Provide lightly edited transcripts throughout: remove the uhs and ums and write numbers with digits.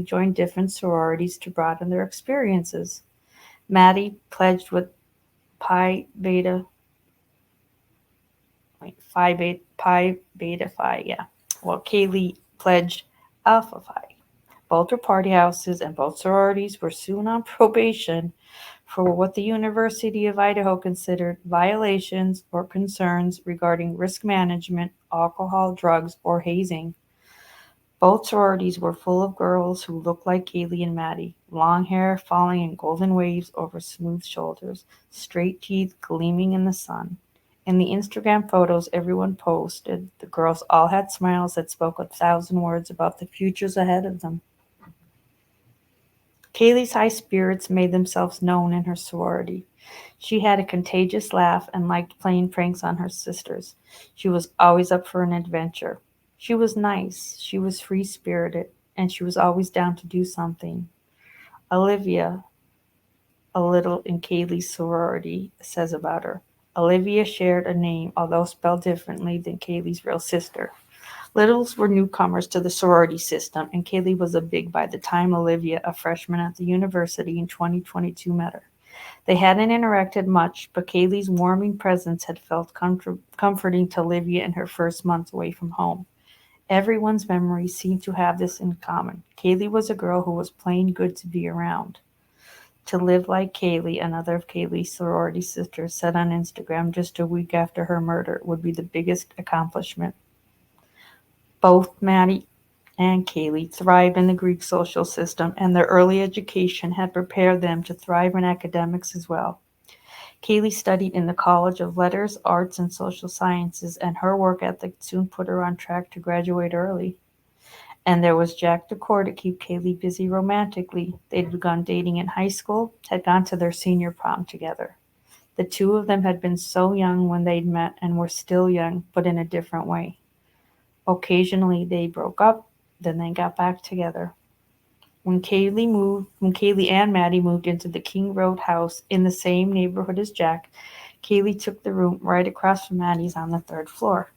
joined different sororities to broaden their experiences. Maddie pledged with Pi Beta, Pi Beta Phi, yeah. While Kaylee pledged Alpha Phi. Both were party houses, and both sororities were soon on probation for what the University of Idaho considered violations or concerns regarding risk management, alcohol, drugs, or hazing. Both sororities were full of girls who looked like Kaylee and Maddie, long hair falling in golden waves over smooth shoulders, straight teeth gleaming in the sun. In the Instagram photos everyone posted, the girls all had smiles that spoke 1,000 words about the futures ahead of them. Kaylee's high spirits made themselves known in her sorority. She had a contagious laugh and liked playing pranks on her sisters. She was always up for an adventure. She was nice, she was free spirited, and she was always down to do something. Olivia, a little in Kaylee's sorority, says about her. Olivia shared a name, although spelled differently than Kaylee's real sister. Littles were newcomers to the sorority system, and Kaylee was a big by the time Olivia, a freshman at the university in 2022, met her. They hadn't interacted much, but Kaylee's warming presence had felt comforting to Olivia in her first month away from home. Everyone's memories seemed to have this in common. Kaylee was a girl who was plain good to be around. To live like Kaylee, another of Kaylee's sorority sisters said on Instagram just a week after her murder, would be the biggest accomplishment. Both Maddie and Kaylee thrived in the Greek social system, and their early education had prepared them to thrive in academics as well. Kaylee studied in the College of Letters, Arts, and Social Sciences, and her work ethic soon put her on track to graduate early. And there was Jack DeCour to keep Kaylee busy romantically. They'd begun dating in high school, had gone to their senior prom together. The two of them had been so young when they'd met and were still young, but in a different way. Occasionally they broke up, then they got back together. When Kaylee and Maddie moved into the King Road house in the same neighborhood as Jack, Kaylee took the room right across from Maddie's on the third floor.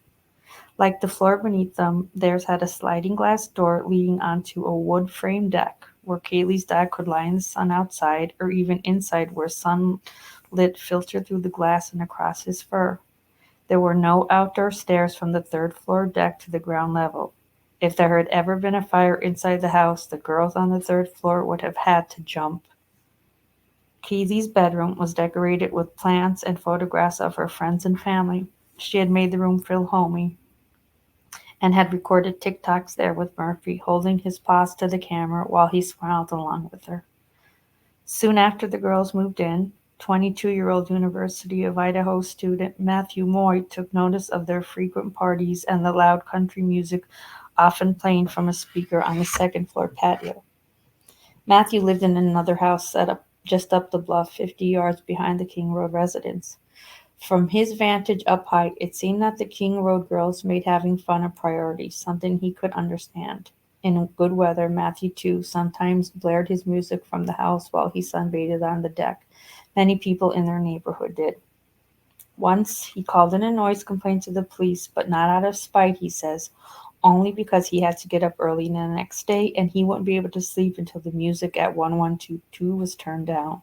Like the floor beneath them, theirs had a sliding glass door leading onto a wood frame deck where Kaylee's dog could lie in the sun outside or even inside where sunlight filtered through the glass and across his fur. There were no outdoor stairs from the third floor deck to the ground level. If there had ever been a fire inside the house, the girls on the third floor would have had to jump. Kaylee's bedroom was decorated with plants and photographs of her friends and family. She had made the room feel homey and had recorded TikToks there with Murphy holding his paws to the camera while he smiled along with her. Soon after the girls moved in, 22-year-old University of Idaho student Matthew Moy took notice of their frequent parties and the loud country music often playing from a speaker on the second floor patio. Matthew lived in another house set up just up the bluff 50 yards behind the King Road residence. From his vantage up high, it seemed that the King Road girls made having fun a priority, something he could understand. In good weather, Matthew, too, sometimes blared his music from the house while he sunbathed on the deck. Many people in their neighborhood did. Once, he called in a noise complaint to the police, but not out of spite, he says, only because he had to get up early the next day and he wouldn't be able to sleep until the music at 1122 was turned down.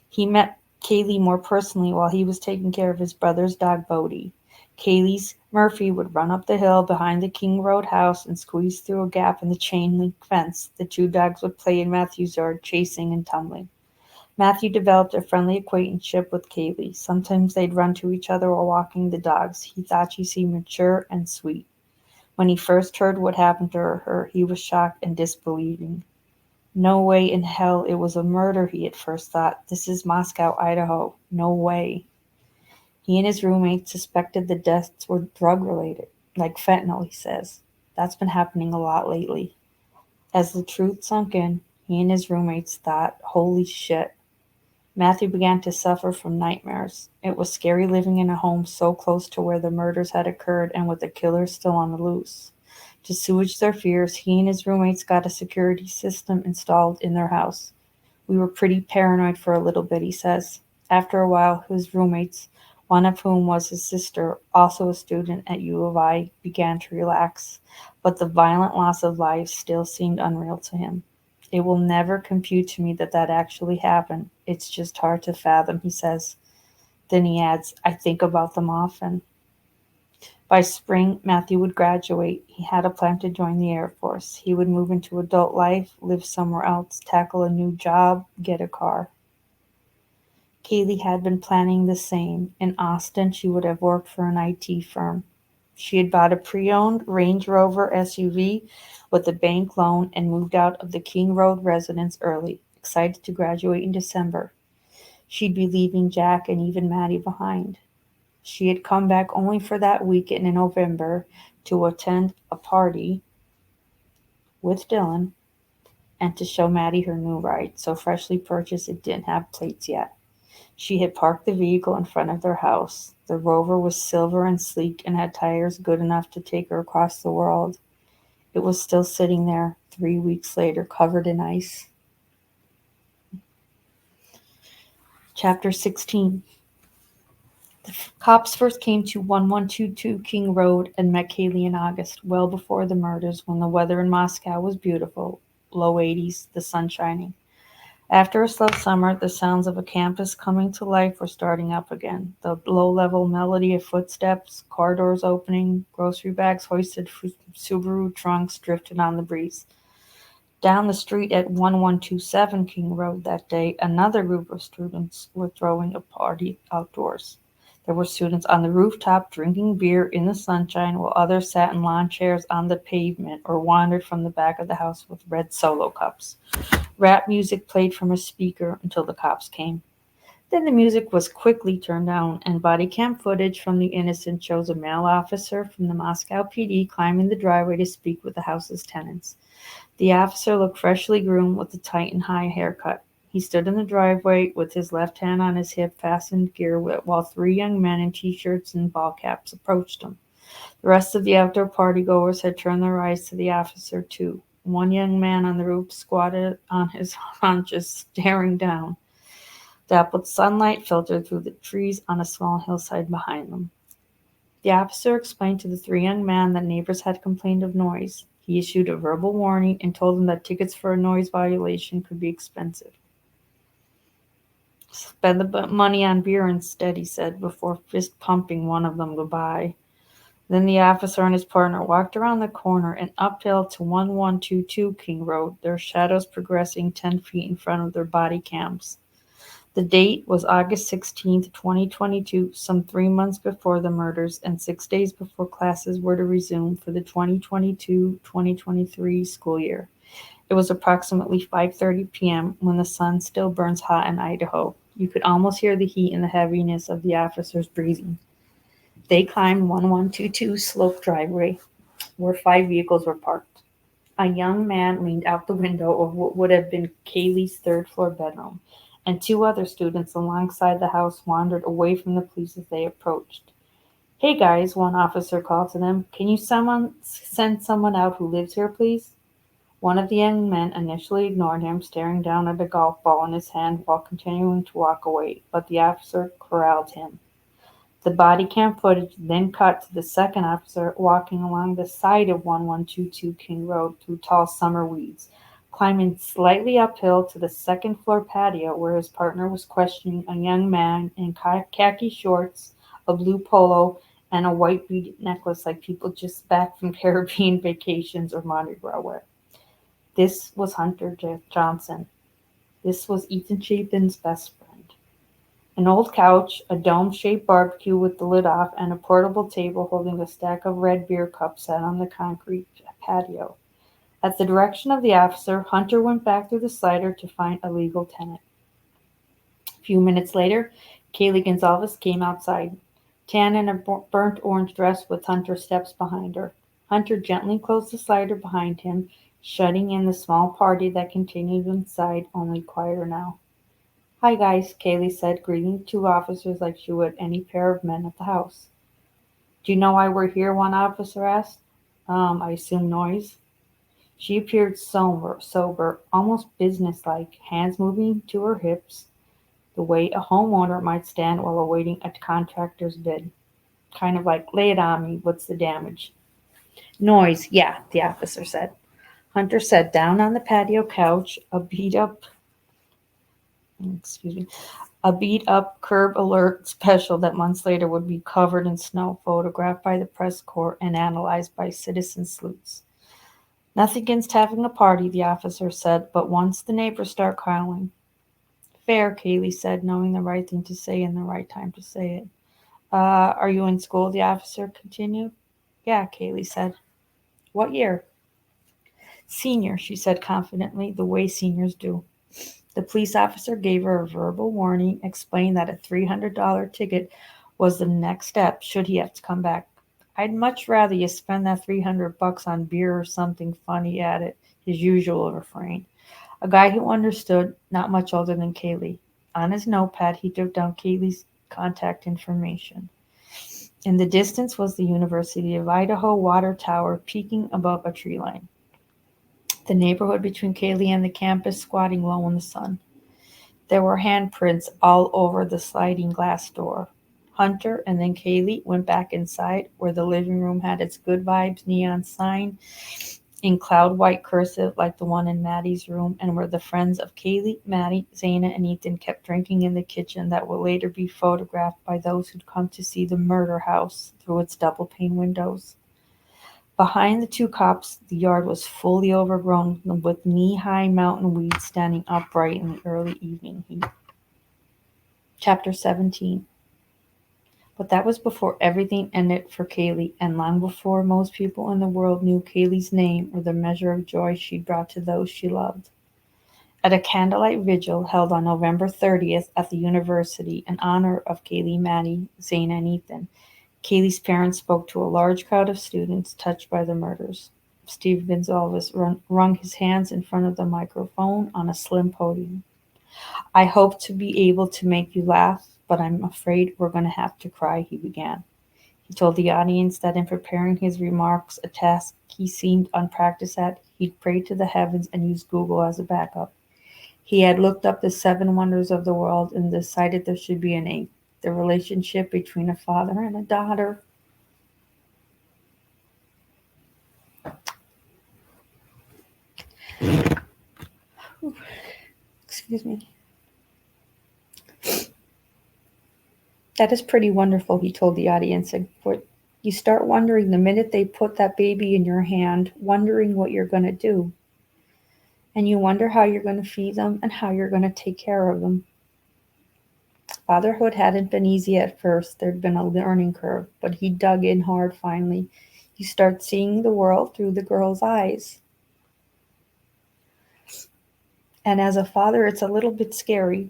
He met Kaylee more personally while he was taking care of his brother's dog Bodie. Kaylee's Murphy would run up the hill behind the King Road house and squeeze through a gap in the chain-link fence. The two dogs would play in Matthew's yard, chasing and tumbling. Matthew developed a friendly acquaintanceship with Kaylee. Sometimes they'd run to each other while walking the dogs. He thought she seemed mature and sweet. When he first heard what happened to her, he was shocked and disbelieving. No way in hell it was a murder, he at first thought. This is Moscow, Idaho. No way. He and his roommate suspected the deaths were drug-related, like fentanyl, he says. That's been happening a lot lately. As the truth sunk in, he and his roommates thought, holy shit. Matthew began to suffer from nightmares. It was scary living in a home so close to where the murders had occurred and with the killers still on the loose. To assuage their fears, he and his roommates got a security system installed in their house. We were pretty paranoid for a little bit, he says. After a while, his roommates one of whom was his sister, also a student at U of I, began to relax, but the violent loss of life still seemed unreal to him. It will never compute to me that that actually happened. It's just hard to fathom, he says. Then he adds, I think about them often. By spring, Matthew would graduate. He had a plan to join the Air Force. He would move into adult life, live somewhere else, tackle a new job, get a car. Kaylee had been planning the same. In Austin, she would have worked for an IT firm. She had bought a pre-owned Range Rover SUV with a bank loan and moved out of the King Road residence early, excited to graduate in December. She'd be leaving Jack and even Maddie behind. She had come back only for that weekend in November to attend a party with Dylan and to show Maddie her new ride, so freshly purchased it didn't have plates yet. She had parked the vehicle in front of their house. The Rover was silver and sleek and had tires good enough to take her across the world. It was still sitting there 3 weeks later, covered in ice. Chapter 16. The cops first came to 1122 King Road and met Kaylee in August, well before the murders, when the weather in Moscow was beautiful, low 80s, the sun shining. After a slow summer, the sounds of a campus coming to life were starting up again. The low-level melody of footsteps, car doors opening, grocery bags hoisted from Subaru trunks drifted on the breeze. Down the street at 1127 King Road that day, another group of students were throwing a party outdoors. There were students on the rooftop drinking beer in the sunshine, while others sat in lawn chairs on the pavement or wandered from the back of the house with red Solo cups. Rap music played from a speaker until the cops came. Then the music was quickly turned down, and body cam footage from the Innocent shows a male officer from the Moscow PD climbing the driveway to speak with the house's tenants. The officer looked freshly groomed with a tight and high haircut. He stood in the driveway with his left hand on his hip-fastened gear while three young men in t-shirts and ball caps approached him. The rest of the outdoor partygoers had turned their eyes to the officer, too. One young man on the roof squatted on his haunches, staring down. Dappled sunlight filtered through the trees on a small hillside behind them. The officer explained to the three young men that neighbors had complained of noise. He issued a verbal warning and told them that tickets for a noise violation could be expensive. Spend the money on beer instead, he said, before fist-pumping one of them goodbye. Then the officer and his partner walked around the corner and uphill to 1122 King Road, their shadows progressing 10 feet in front of their body cams. The date was August 16th, 2022, some 3 months before the murders and 6 days before classes were to resume for the 2022-2023 school year. It was approximately 5:30 p.m. when the sun still burns hot in Idaho. You could almost hear the heat and the heaviness of the officers breathing. They climbed 1122 slope driveway, where 5 vehicles were parked. A young man leaned out the window of what would have been Kaylee's third-floor bedroom, and 2 other students alongside the house wandered away from the police as they approached. "Hey guys," one officer called to them, "can you send someone out who lives here, please?" One of the young men initially ignored him, staring down at a golf ball in his hand while continuing to walk away, but the officer corralled him. The body cam footage then cut to the second officer walking along the side of 1122 King Road through tall summer weeds, climbing slightly uphill to the second-floor patio where his partner was questioning a young man in khaki shorts, a blue polo, and a white beaded necklace like people just back from Caribbean vacations or Mardi Gras wear. This was Hunter Johnson. This was Ethan Chapin's best friend. An old couch, a dome-shaped barbecue with the lid off, and a portable table holding a stack of red beer cups sat on the concrete patio. At the direction of the officer, Hunter went back through the slider to find a legal tenant. A few minutes later, Kaylee Gonzalez came outside, tan in a burnt orange dress with Hunter's steps behind her. Hunter gently closed the slider behind him, shutting in the small party that continued inside, only quieter now. "Hi guys," Kaylee said, greeting the 2 officers like she would any pair of men at the house. "Do you know why we're here?" one officer asked. I assume noise." She appeared sober, almost businesslike, hands moving to her hips. the way a homeowner might stand while awaiting a contractor's bid. Kind of like, lay it on me, what's the damage? Noise, yeah, the officer said. Hunter sat down on the patio couch, a beat up curb alert special that months later would be covered in snow, photographed by the press corps and analyzed by citizen sleuths. Nothing against having a party, the officer said, but once the neighbors start calling. Fair, Kaylee said, knowing the right thing to say and the right time to say it. Are you in school? The officer continued. Yeah, Kaylee said. What year? Senior, she said confidently, the way seniors do. The police officer gave her a verbal warning, explained that a $300 ticket was the next step should he have to come back. I'd much rather you spend that $300 on beer or something fun, he added, his usual refrain. A guy who understood, not much older than Kaylee. On his notepad, he took down Kaylee's contact information. In the distance was the University of Idaho water tower peeking above a tree line. The neighborhood between Kaylee and the campus squatting low in the sun. There were handprints all over the sliding glass door. Hunter and then Kaylee went back inside where the living room had its good vibes neon sign in cloud white cursive like the one in Maddie's room, and where the friends of Kaylee, Maddie, Xana, and Ethan kept drinking in the kitchen that would later be photographed by those who'd come to see the murder house through its double-pane windows. Behind the two cops, the yard was fully overgrown with knee-high mountain weeds standing upright in the early evening heat. Chapter 17. But that was before everything ended for Kaylee, and long before most people in the world knew Kaylee's name or the measure of joy she brought to those she loved. At a candlelight vigil held on November 30th at the university in honor of Kaylee, Maddie, Xana, and Ethan, Kaylee's parents spoke to a large crowd of students touched by the murders. Steve Gonzalez wrung his hands in front of the microphone on a slim podium. I hope to be able to make you laugh, but I'm afraid we're going to have to cry, he began. He told the audience that in preparing his remarks, a task he seemed unpracticed at, he'd prayed to the heavens and used Google as a backup. He had looked up the 7 wonders of the world and decided there should be an 8th, the relationship between a father and a daughter. Excuse me. That is pretty wonderful, he told the audience. You start wondering the minute they put that baby in your hand, wondering what you're going to do. And you wonder how you're going to feed them and how you're going to take care of them. Fatherhood hadn't been easy at first. There'd been a learning curve, but he dug in hard finally. You start seeing the world through the girl's eyes. And as a father, it's a little bit scary.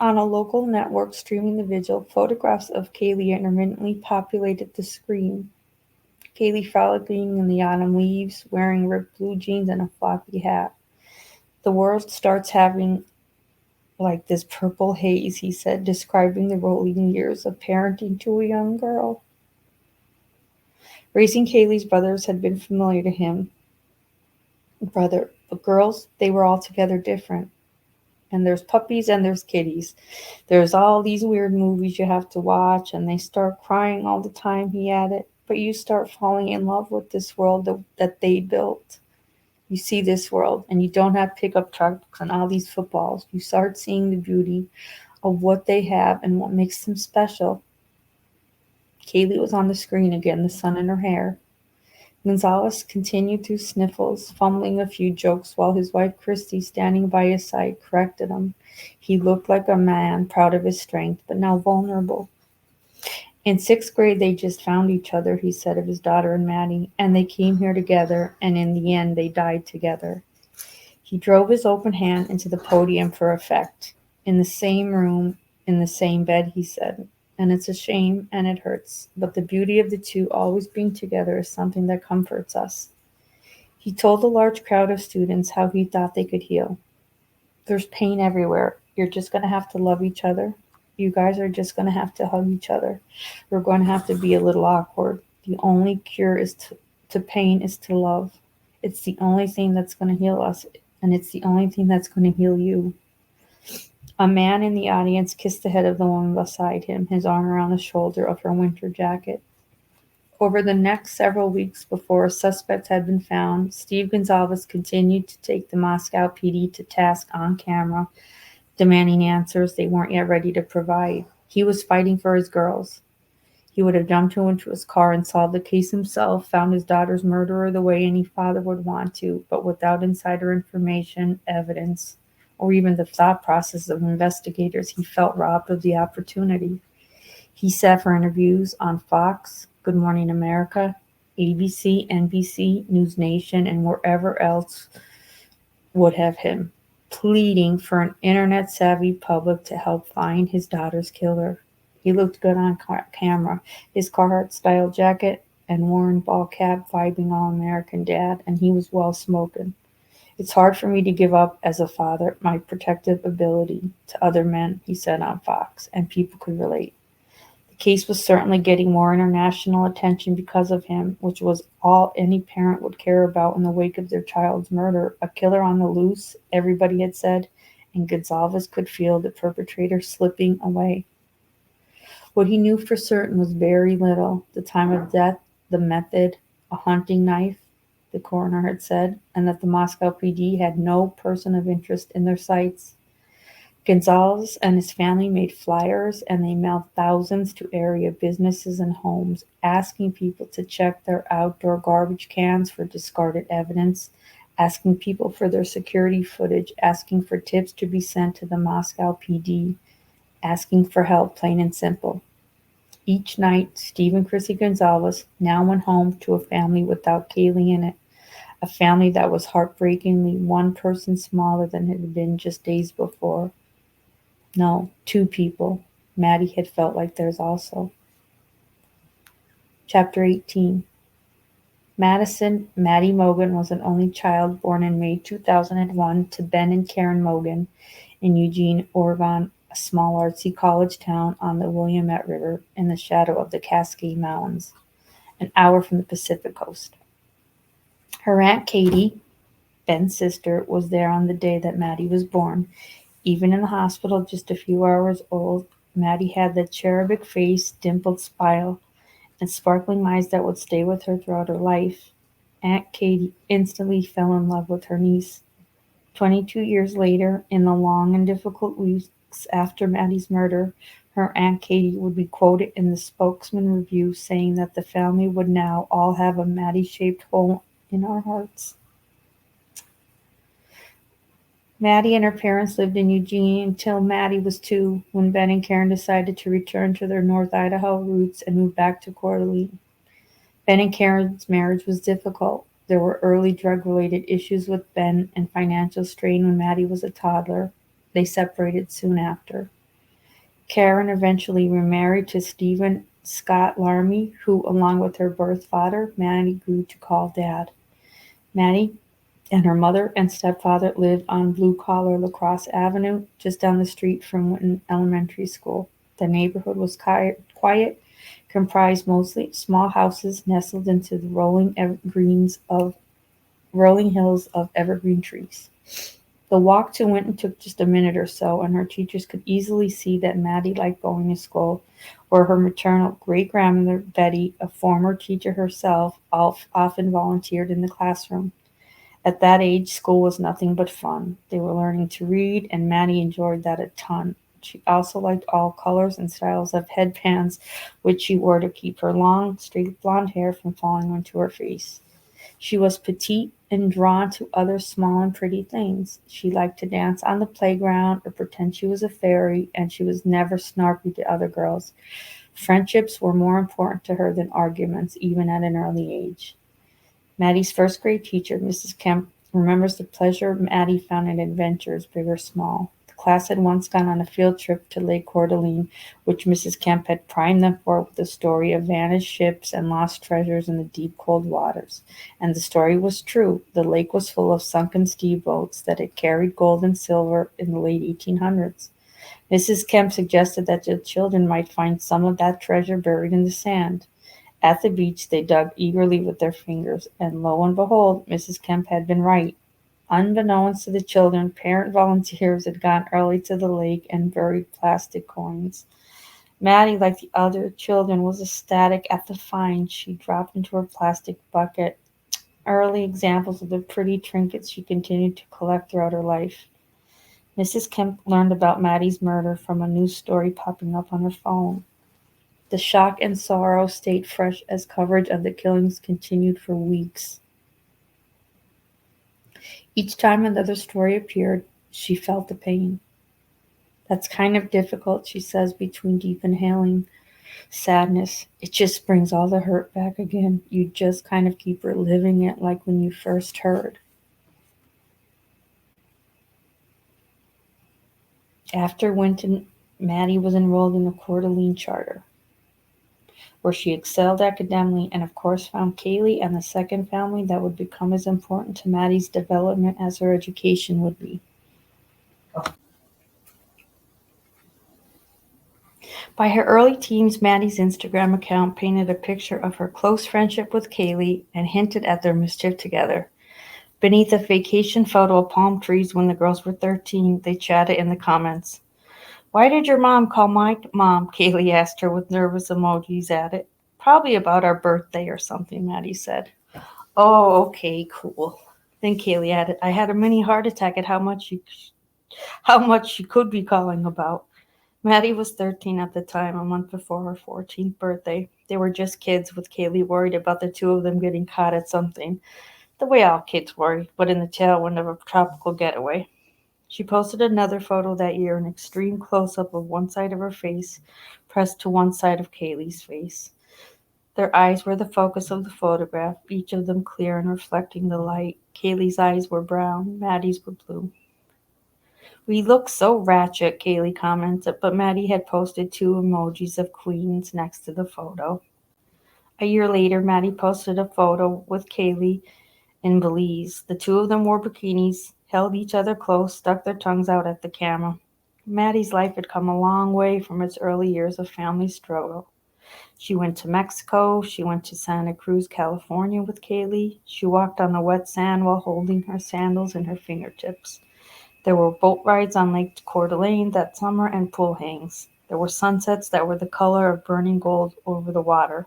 On a local network streaming the vigil, photographs of Kaylee intermittently populated the screen. Kaylee frolicking in the autumn leaves, wearing ripped blue jeans and a floppy hat. The world starts having like this purple haze, he said, describing the rolling years of parenting to a young girl. Raising Kaylee's brothers had been familiar to him. But girls, they were altogether different. And there's puppies and there's kitties. There's all these weird movies you have to watch, and they start crying all the time, he added. But you start falling in love with this world that they built. You see this world, and you don't have pickup trucks and all these footballs. You start seeing the beauty of what they have and what makes them special. Kaylee was on the screen again, the sun in her hair. Gonzalez continued through sniffles, fumbling a few jokes while his wife Christy, standing by his side, corrected him. He looked like a man, proud of his strength, but now vulnerable. In 6th grade, they just found each other, he said of his daughter and Maddie, and they came here together, and in the end, they died together. He drove his open hand into the podium for effect. In the same room, in the same bed, he said. And it's a shame, and it hurts, but the beauty of the two always being together is something that comforts us. He told the large crowd of students how he thought they could heal. There's pain everywhere. You're just going to have to love each other. You guys are just going to have to hug each other. We're going to have to be a little awkward. The only cure to pain is to love. It's the only thing that's going to heal us, and it's the only thing that's going to heal you. A man in the audience kissed the head of the woman beside him, his arm around the shoulder of her winter jacket. Over the next several weeks before a suspect had been found, Steve Gonzalez continued to take the Moscow PD to task on camera, demanding answers they weren't yet ready to provide. He was fighting for his girls. He would have jumped into his car and solved the case himself, found his daughter's murderer the way any father would want to, but without insider information, evidence, or even the thought process of investigators, he felt robbed of the opportunity. He sat for interviews on Fox, Good Morning America, ABC, NBC, News Nation, and wherever else would have him, pleading for an internet-savvy public to help find his daughter's killer. He looked good on camera, his Carhartt-style jacket and worn ball cap vibing all-American dad, and he was well-spoken. It's hard for me to give up as a father my protective ability to other men, he said on Fox, and people could relate. The case was certainly getting more international attention because of him, which was all any parent would care about in the wake of their child's murder. A killer on the loose, everybody had said, and Gonzalez could feel the perpetrator slipping away. What he knew for certain was very little: the time of death, the method, a hunting knife, the coroner had said, and that the Moscow PD had no person of interest in their sights. Gonzalez and his family made flyers, and they mailed thousands to area businesses and homes, asking people to check their outdoor garbage cans for discarded evidence, asking people for their security footage, asking for tips to be sent to the Moscow PD, asking for help, plain and simple. Each night, Steve and Chrissy Gonzalez now went home to a family without Kaylee in it, a family that was heartbreakingly one person smaller than it had been just days before. No, two people. Maddie had felt like theirs also. Chapter 18. Maddie Mogan was an only child born in May 2001 to Ben and Karen Mogan in Eugene, Oregon, a small artsy college town on the Willamette River in the shadow of the Cascade Mountains, an hour from the Pacific coast. Her Aunt Katie, Ben's sister, was there on the day that Maddie was born. Even in the hospital, just a few hours old, Maddie had that cherubic face, dimpled smile, and sparkling eyes that would stay with her throughout her life. Aunt Katie instantly fell in love with her niece. 22 years later, in the long and difficult weeks after Maddie's murder, her Aunt Katie would be quoted in the Spokesman Review saying that the family would now all have a Maddie-shaped hole in our hearts. Maddie and her parents lived in Eugene until Maddie was 2, when Ben and Karen decided to return to their North Idaho roots and move back to Coeur d'Alene. Ben and Karen's marriage was difficult. There were early drug-related issues with Ben and financial strain when Maddie was a toddler. They separated soon after. Karen eventually remarried to Stephen Scott Larmy, who, along with her birth father, Maddie grew to call Dad. Maddie and her mother and stepfather lived on blue-collar Lacrosse Avenue, just down the street from Winton Elementary School. The neighborhood was quiet, comprised mostly small houses nestled into the rolling hills of evergreen trees. The walk to Winton took just a minute or so, and her teachers could easily see that Maddie liked going to school, where her maternal great-grandmother, Betty, a former teacher herself, often volunteered in the classroom. At that age, school was nothing but fun. They were learning to read, and Maddie enjoyed that a ton. She also liked all colors and styles of headbands, which she wore to keep her long, straight blonde hair from falling onto her face. She was petite and drawn to other small and pretty things. She liked to dance on the playground or pretend she was a fairy, and she was never snarky to other girls. Friendships were more important to her than arguments, even at an early age. Maddie's first grade teacher, Mrs. Kemp, remembers the pleasure Maddie found in adventures, big or small. The class had once gone on a field trip to Lake Coeur d'Alene, which Mrs. Kemp had primed them for with the story of vanished ships and lost treasures in the deep, cold waters. And the story was true. The lake was full of sunken steamboats that had carried gold and silver in the late 1800s. Mrs. Kemp suggested that the children might find some of that treasure buried in the sand. At the beach, they dug eagerly with their fingers, and lo and behold, Mrs. Kemp had been right. Unbeknownst to the children, parent volunteers had gone early to the lake and buried plastic coins. Maddie, like the other children, was ecstatic at the find she dropped into her plastic bucket. Early examples of the pretty trinkets she continued to collect throughout her life. Mrs. Kemp learned about Maddie's murder from a news story popping up on her phone. The shock and sorrow stayed fresh as coverage of the killings continued for weeks. Each time another story appeared, she felt the pain. That's kind of difficult, she says between deep inhaling sadness. It just brings all the hurt back again. You just kind of keep reliving it like when you first heard. After Winton, Maddie was enrolled in the Coeur d'Alene charter, where she excelled academically and of course found Kaylee and the second family that would become as important to Maddie's development as her education would be. By her early teens, Maddie's Instagram account painted a picture of her close friendship with Kaylee and hinted at their mischief together. Beneath a vacation photo of palm trees when the girls were 13, they chatted in the comments. "Why did your mom call my mom?" Kaylee asked her with nervous emojis at it. "Probably about our birthday or something," Maddie said. "Oh, okay, cool." Then Kaylee added, "I had a mini heart attack at how much she could be calling about." Maddie was 13 at the time, a month before her 14th birthday. They were just kids, with Kaylee worried about the two of them getting caught at something, the way all kids worry, but in the tailwind of a tropical getaway. She posted another photo that year, an extreme close-up of one side of her face pressed to one side of Kaylee's face. Their eyes were the focus of the photograph, each of them clear and reflecting the light. Kaylee's eyes were brown, Maddie's were blue. "We look so ratchet," Kaylee commented, but Maddie had posted two emojis of queens next to the photo. A year later, Maddie posted a photo with Kaylee in Belize. The two of them wore bikinis, held each other close, stuck their tongues out at the camera. Maddie's life had come a long way from its early years of family struggle. She went to Mexico. She went to Santa Cruz, California with Kaylee. She walked on the wet sand while holding her sandals in her fingertips. There were boat rides on Lake Coeur d'Alene that summer and pool hangs. There were sunsets that were the color of burning gold over the water.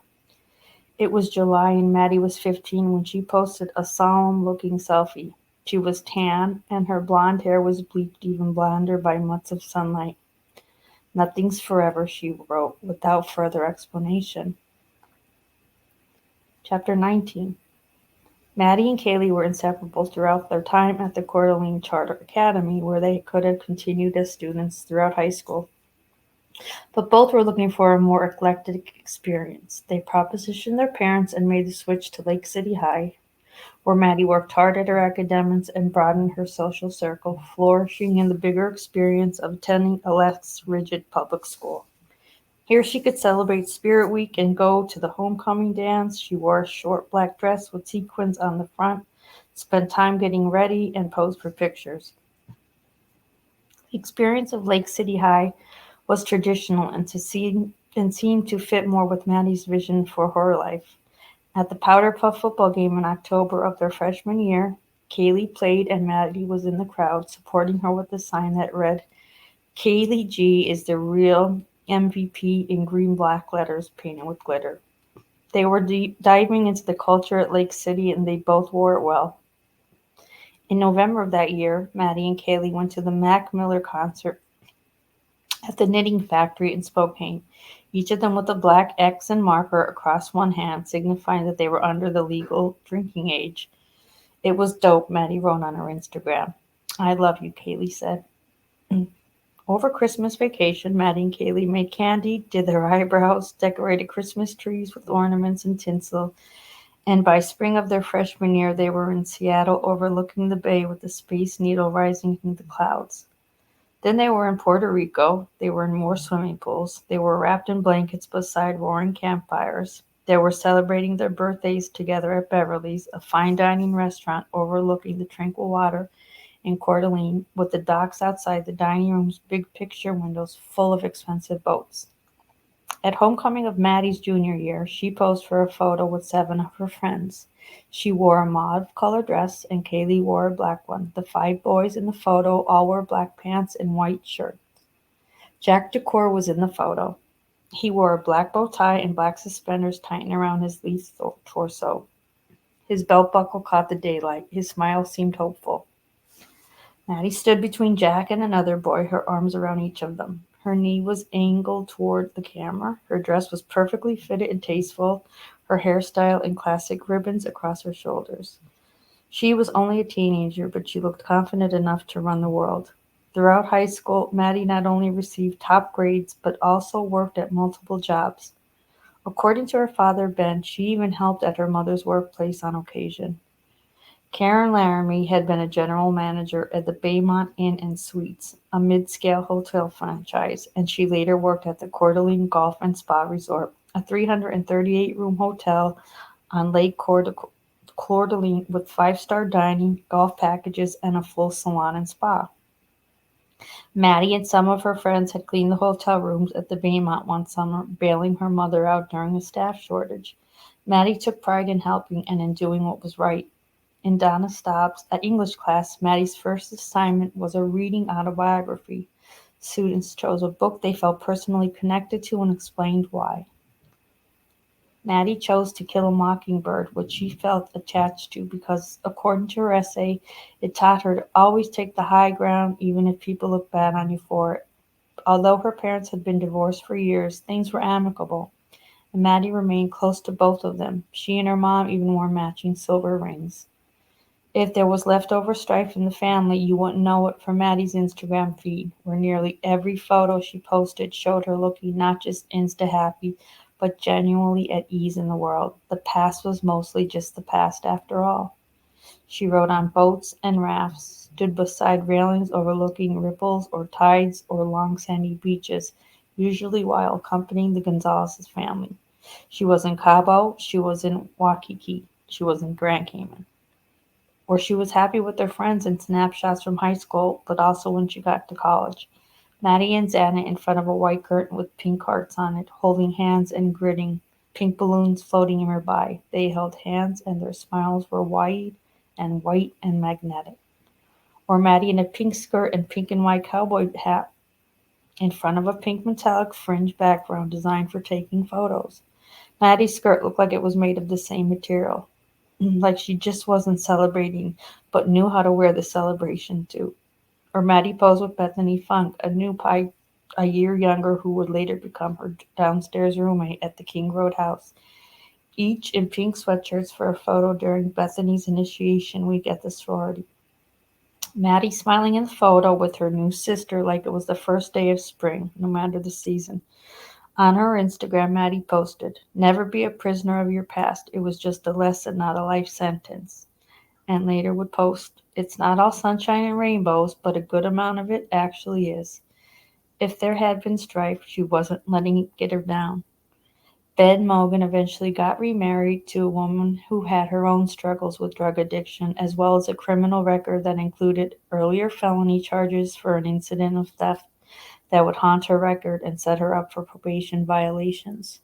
It was July and Maddie was 15 when she posted a solemn-looking selfie. She was tan and her blonde hair was bleached even blonder by months of sunlight. "Nothing's forever," she wrote, without further explanation. Chapter 19. Maddie and Kaylee were inseparable throughout their time at the Coeur d'Alene Charter Academy, where they could have continued as students throughout high school. But both were looking for a more eclectic experience. They propositioned their parents and made the switch to Lake City High, where Maddie worked hard at her academics and broadened her social circle, flourishing in the bigger experience of attending a less rigid public school. Here she could celebrate Spirit Week and go to the homecoming dance. She wore a short black dress with sequins on the front, spent time getting ready, and posed for pictures. The experience of Lake City High was traditional and seemed to fit more with Maddie's vision for her life. At the Powder Puff football game in October of their freshman year, Kaylee played and Maddie was in the crowd, supporting her with a sign that read, "Kaylee G is the real MVP," in green-black letters painted with glitter. They were diving into the culture at Lake City, and they both wore it well. In November of that year, Maddie and Kaylee went to the Mac Miller concert at the Knitting Factory in Spokane, each of them with a black X and marker across one hand, signifying that they were under the legal drinking age. "It was dope," Maddie wrote on her Instagram. "I love you," Kaylee said. Over Christmas vacation, Maddie and Kaylee made candy, did their eyebrows, decorated Christmas trees with ornaments and tinsel, and by spring of their freshman year, they were in Seattle overlooking the bay with the Space Needle rising in the clouds. Then they were in Puerto Rico. They were in more swimming pools. They were wrapped in blankets beside roaring campfires. They were celebrating their birthdays together at Beverly's, a fine dining restaurant overlooking the tranquil water in Coeur d'Alene, with the docks outside the dining room's big picture windows full of expensive boats. At homecoming of Maddie's junior year, she posed for a photo with 7 of her friends. She wore a mauve-colored dress, and Kaylee wore a black one. The 5 boys in the photo all wore black pants and white shirts. Jack Decor was in the photo. He wore a black bow tie and black suspenders tightened around his lean torso. His belt buckle caught the daylight. His smile seemed hopeful. Maddie stood between Jack and another boy, her arms around each of them. Her knee was angled toward the camera. Her dress was perfectly fitted and tasteful, her hairstyle in classic ribbons across her shoulders. She was only a teenager, but she looked confident enough to run the world. Throughout high school, Maddie not only received top grades, but also worked at multiple jobs. According to her father, Ben, she even helped at her mother's workplace on occasion. Karen Laramie had been a general manager at the Baymont Inn and Suites, a mid-scale hotel franchise, and she later worked at the Coeur d'Alene Golf and Spa Resort, a 338-room hotel on Lake Coeur d'Alene with five-star dining, golf packages, and a full salon and spa. Maddie and some of her friends had cleaned the hotel rooms at the Baymont one summer, bailing her mother out during a staff shortage. Maddie took pride in helping and in doing what was right. In Donna Stobbs' English class, Maddie's first assignment was a reading autobiography. Students chose a book they felt personally connected to and explained why. Maddie chose To Kill a Mockingbird, which she felt attached to because, according to her essay, it taught her to always take the high ground even if people look bad on you for it. Although her parents had been divorced for years, things were amicable, and Maddie remained close to both of them. She and her mom even wore matching silver rings. If there was leftover strife in the family, you wouldn't know it from Maddie's Instagram feed, where nearly every photo she posted showed her looking not just insta happy, but genuinely at ease in the world. The past was mostly just the past after all. She rode on boats and rafts, stood beside railings overlooking ripples or tides or long sandy beaches, usually while accompanying the Gonzalez family. She was in Cabo, she was in Waikiki, she was in Grand Cayman. Or she was happy with her friends and snapshots from high school, but also when she got to college. Maddie and Xana in front of a white curtain with pink hearts on it, holding hands and grinning, pink balloons floating nearby. They held hands and their smiles were wide and white and magnetic. Or Maddie in a pink skirt and pink and white cowboy hat in front of a pink metallic fringe background designed for taking photos. Maddie's skirt looked like it was made of the same material, like she just wasn't celebrating, but knew how to wear the celebration too. Or Maddie posed with Bethany Funk, a year younger who would later become her downstairs roommate at the King Road house, each in pink sweatshirts for a photo during Bethany's initiation week at the sorority. Maddie smiling in the photo with her new sister like it was the first day of spring, no matter the season. On her Instagram, Maddie posted, "Never be a prisoner of your past. It was just a lesson, not a life sentence." And later would post, "It's not all sunshine and rainbows, but a good amount of it actually is." If there had been strife, she wasn't letting it get her down. Ben Mogan eventually got remarried to a woman who had her own struggles with drug addiction, as well as a criminal record that included earlier felony charges for an incident of theft that would haunt her record and set her up for probation violations.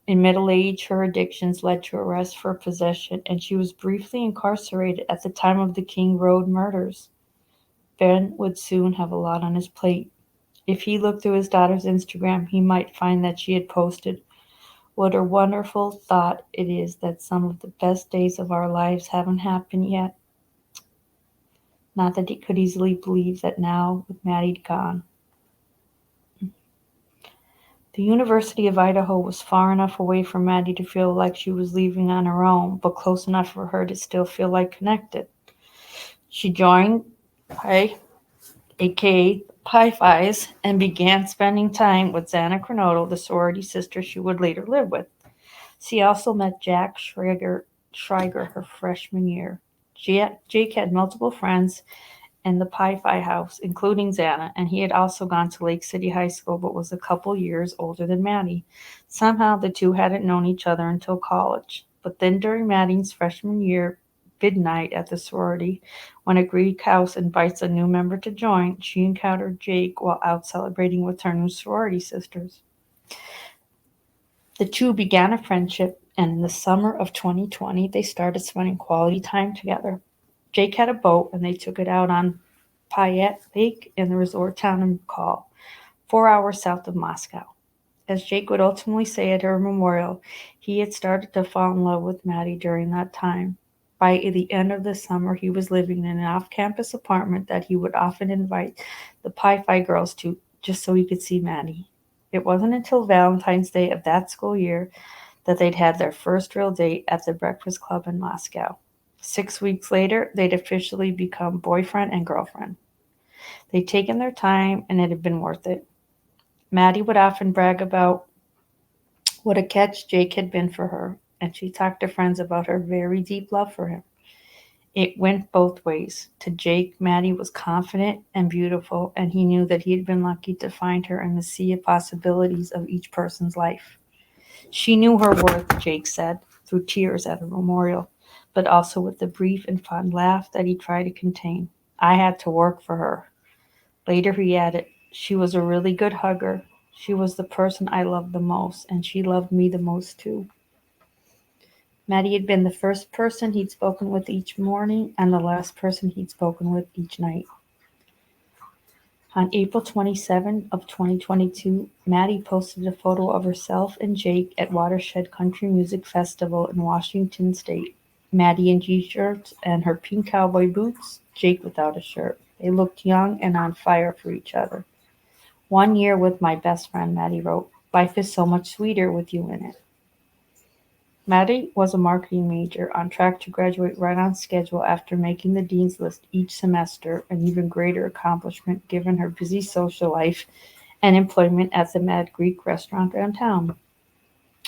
In middle age, her addictions led to arrest for possession, and she was briefly incarcerated at the time of the King Road murders. Ben would soon have a lot on his plate. If he looked through his daughter's Instagram, he might find that she had posted, "What a wonderful thought it is that some of the best days of our lives haven't happened yet." Not that he could easily believe that now, with Maddie gone. The University of Idaho was far enough away from Maddie to feel like she was leaving on her own, but close enough for her to still feel like connected. She joined Pi, aka Pi Phis, and began spending time with Xana Cronoto, the sorority sister she would later live with. She also met Jack Schreiger her freshman year. Jake had multiple friends in the Pi Phi house, including Xana, and he had also gone to Lake City High School but was a couple years older than Maddie. Somehow the two hadn't known each other until college. But then during Maddie's freshman year midnight at the sorority, when a Greek house invites a new member to join, she encountered Jake while out celebrating with her new sorority sisters. The two began a friendship, and in the summer of 2020, they started spending quality time together. Jake had a boat, and they took it out on Payet Lake in the resort town of Call, 4 hours south of Moscow. As Jake would ultimately say at her memorial, he had started to fall in love with Maddie during that time. By the end of the summer, he was living in an off campus apartment that he would often invite the Pi Phi girls to just so he could see Maddie. It wasn't until Valentine's Day of that school year that they'd had their first real date at the Breakfast Club in Moscow. 6 weeks later, they'd officially become boyfriend and girlfriend. They'd taken their time and it had been worth it. Maddie would often brag about what a catch Jake had been for her, and she talked to friends about her very deep love for him. It went both ways. To Jake, Maddie was confident and beautiful, and he knew that he had been lucky to find her in the sea of possibilities of each person's life. She knew her worth, Jake said, through tears at her memorial, but also with the brief and fond laugh that he tried to contain. I had to work for her. Later he added, she was a really good hugger. She was the person I loved the most, and she loved me the most too. Maddie had been the first person he'd spoken with each morning and the last person he'd spoken with each night. On April 27 of 2022, Maddie posted a photo of herself and Jake at Watershed Country Music Festival in Washington State. Maddie in t-shirts and her pink cowboy boots, Jake without a shirt. They looked young and on fire for each other. 1 year with my best friend, Maddie wrote. Life is so much sweeter with you in it. Maddie was a marketing major, on track to graduate right on schedule after making the dean's list each semester, an even greater accomplishment given her busy social life and employment at the Mad Greek restaurant downtown.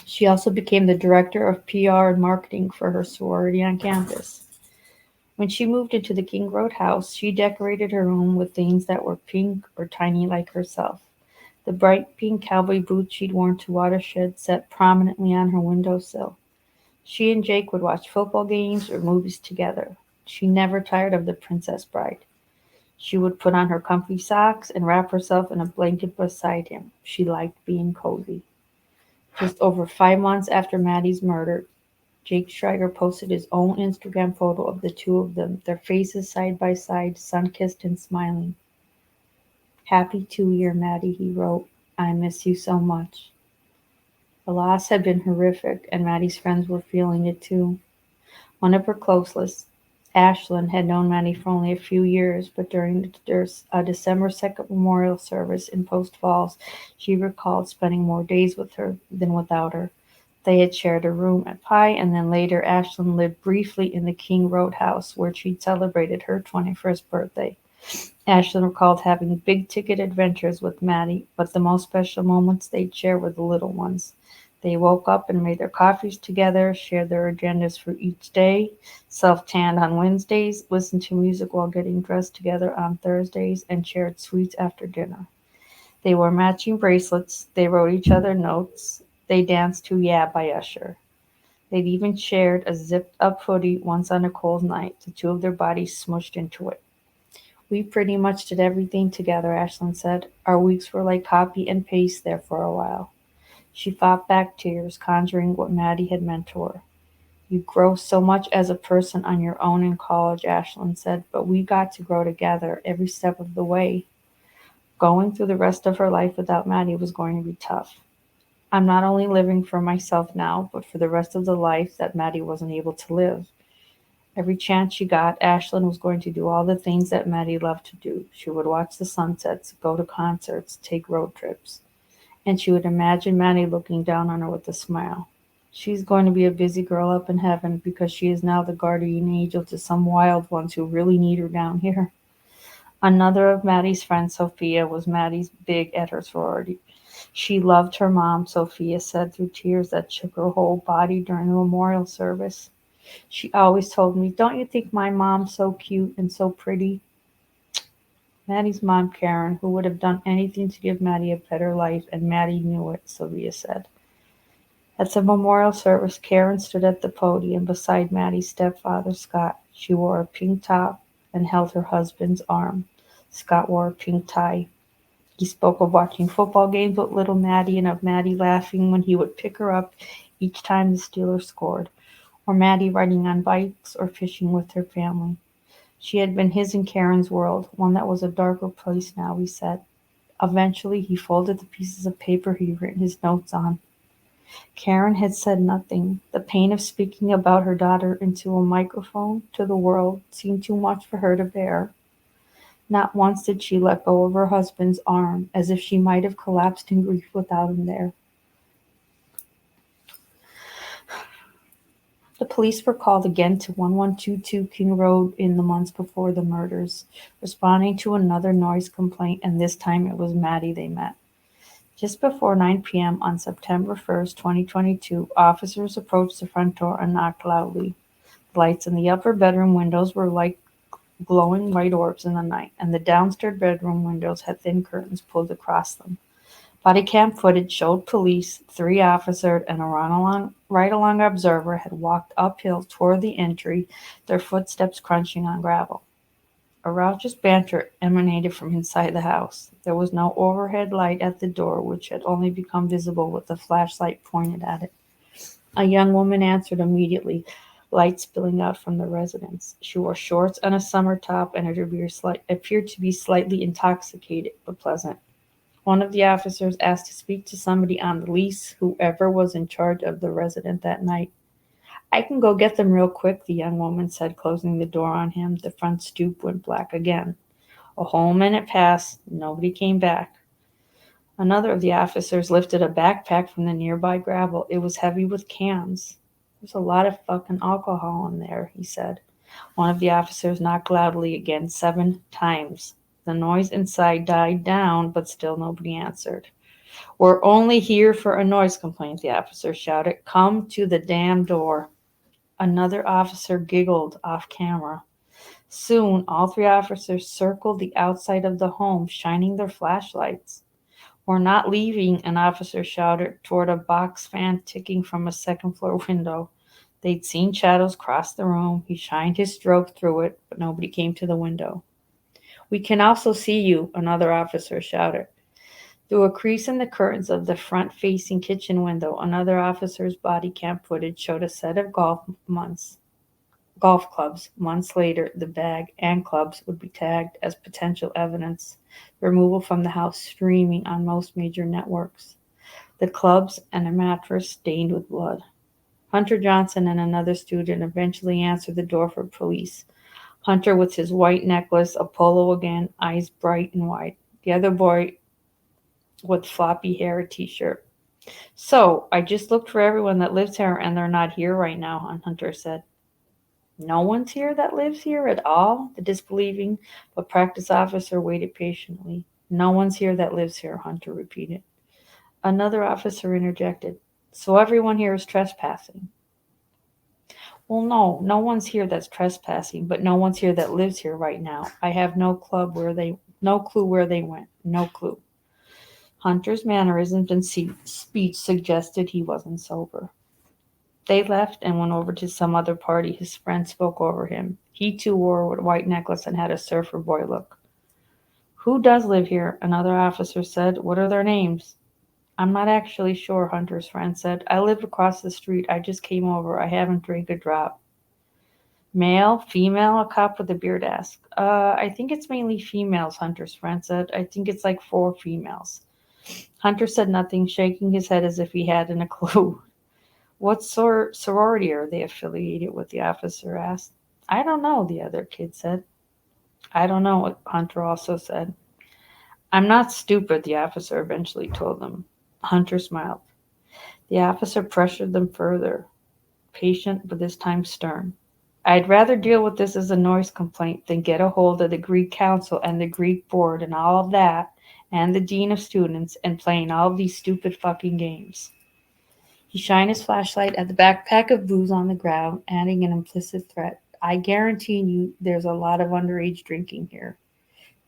She also became the director of PR and marketing for her sorority on campus. When she moved into the King Road house, she decorated her room with things that were pink or tiny like herself. The bright pink cowboy boots she'd worn to Watershed sat prominently on her windowsill. She and Jake would watch football games or movies together. She never tired of The Princess Bride. She would put on her comfy socks and wrap herself in a blanket beside him. She liked being cozy. Just over 5 months after Maddie's murder, Jake Schreiger posted his own Instagram photo of the two of them, their faces side by side, sun-kissed and smiling. Happy 2 year, Maddie, he wrote. I miss you so much. The loss had been horrific, and Maddie's friends were feeling it too. One of her closest, Ashlyn, had known Maddie for only a few years, but during a December 2nd memorial service in Post Falls, she recalled spending more days with her than without her. They had shared a room at Pie, and then later Ashlyn lived briefly in the King Road house where she'd celebrated her 21st birthday. Ashlyn recalled having big-ticket adventures with Maddie, but the most special moments they'd share were the little ones. They woke up and made their coffees together, shared their agendas for each day, self-tanned on Wednesdays, listened to music while getting dressed together on Thursdays, and shared sweets after dinner. They wore matching bracelets. They wrote each other notes. They danced to Yeah by Usher. They'd even shared a zipped-up hoodie once on a cold night, the two of their bodies smushed into it. We pretty much did everything together, Ashlyn said. Our weeks were like copy and paste there for a while. She fought back tears, conjuring what Maddie had meant to her. You grow so much as a person on your own in college, Ashlyn said, but we got to grow together every step of the way. Going through the rest of her life without Maddie was going to be tough. I'm not only living for myself now, but for the rest of the life that Maddie wasn't able to live. Every chance she got, Ashlyn was going to do all the things that Maddie loved to do. She would watch the sunsets, go to concerts, take road trips. And she would imagine Maddie looking down on her with a smile. She's going to be a busy girl up in heaven because she is now the guardian angel to some wild ones who really need her down here. Another of Maddie's friends, Sophia, was Maddie's big at her sorority. She loved her mom, Sophia said through tears that shook her whole body during the memorial service. She always told me, don't you think my mom's so cute and so pretty? Maddie's mom, Karen, who would have done anything to give Maddie a better life, and Maddie knew it, Sylvia said. At the memorial service, Karen stood at the podium beside Maddie's stepfather, Scott. She wore a pink top and held her husband's arm. Scott wore a pink tie. He spoke of watching football games with little Maddie and of Maddie laughing when he would pick her up each time the Steelers scored, or Maddie riding on bikes or fishing with her family. She had been his and Karen's world, one that was a darker place now, he said. Eventually, he folded the pieces of paper he'd written his notes on. Karen had said nothing. The pain of speaking about her daughter into a microphone to the world seemed too much for her to bear. Not once did she let go of her husband's arm, as if she might have collapsed in grief without him there. The police were called again to 1122 King Road in the months before the murders, responding to another noise complaint, and this time it was Maddie they met. Just before 9 p.m. on September 1st, 2022, officers approached the front door and knocked loudly. The lights in the upper bedroom windows were like glowing white orbs in the night, and the downstairs bedroom windows had thin curtains pulled across them. Body cam footage showed police, 3 officers, and a ride-along observer had walked uphill toward the entry, their footsteps crunching on gravel. A raucous banter emanated from inside the house. There was no overhead light at the door, which had only become visible with the flashlight pointed at it. A young woman answered immediately, light spilling out from the residence. She wore shorts and a summer top and appeared to be slightly intoxicated but pleasant. One of the officers asked to speak to somebody on the lease, whoever was in charge of the resident that night. I can go get them real quick, the young woman said, closing the door on him. The front stoop went black again. A whole minute passed. Nobody came back. Another of the officers lifted a backpack from the nearby gravel. It was heavy with cans. There's a lot of fucking alcohol in there, he said. One of the officers knocked loudly again 7 times. The noise inside died down, but still nobody answered. We're only here for a noise complaint, the officer shouted. Come to the damn door. Another officer giggled off camera. Soon, all 3 officers circled the outside of the home, shining their flashlights. We're not leaving, an officer shouted toward a box fan ticking from a second-floor window. They'd seen shadows cross the room. He shined his strobe through it, but nobody came to the window. We can also see you, another officer shouted. Through a crease in the curtains of the front-facing kitchen window, another officer's body cam footage showed a set of golf clubs. Months later, the bag and clubs would be tagged as potential evidence, removal from the house streaming on most major networks. The clubs and a mattress stained with blood. Hunter Johnson and another student eventually answered the door for police. Hunter with his white necklace, a polo again, eyes bright and wide. The other boy with floppy hair, a t-shirt. So, I just looked for everyone that lives here and they're not here right now, Hunter said. No one's here that lives here at all? The disbelieving but practiced officer waited patiently. No one's here that lives here, Hunter repeated. Another officer interjected. So everyone here is trespassing. Well, no one's here that's trespassing, but no one's here that lives here right now. I have no clue where they went. No clue. Hunter's mannerisms and speech suggested he wasn't sober. They left and went over to some other party. His friend spoke over him. He too wore a white necklace and had a surfer boy look. Who does live here? Another officer said. What are their names? I'm not actually sure, Hunter's friend said. I live across the street. I just came over. I haven't drank a drop. Male? Female? A cop with a beard asked. I think it's mainly females, Hunter's friend said. I think it's like 4 females. Hunter said nothing, shaking his head as if he hadn't a clue. What sorority are they affiliated with, the officer asked. I don't know, the other kid said. I don't know, Hunter also said. I'm not stupid, the officer eventually told them. Hunter smiled. The officer pressured them further, patient but this time stern. I'd rather deal with this as a noise complaint than get a hold of the Greek council and the Greek board and all of that, and the dean of students, and playing all of these stupid fucking games. He shined his flashlight at the backpack of booze on the ground, adding an implicit threat. I guarantee you there's a lot of underage drinking here.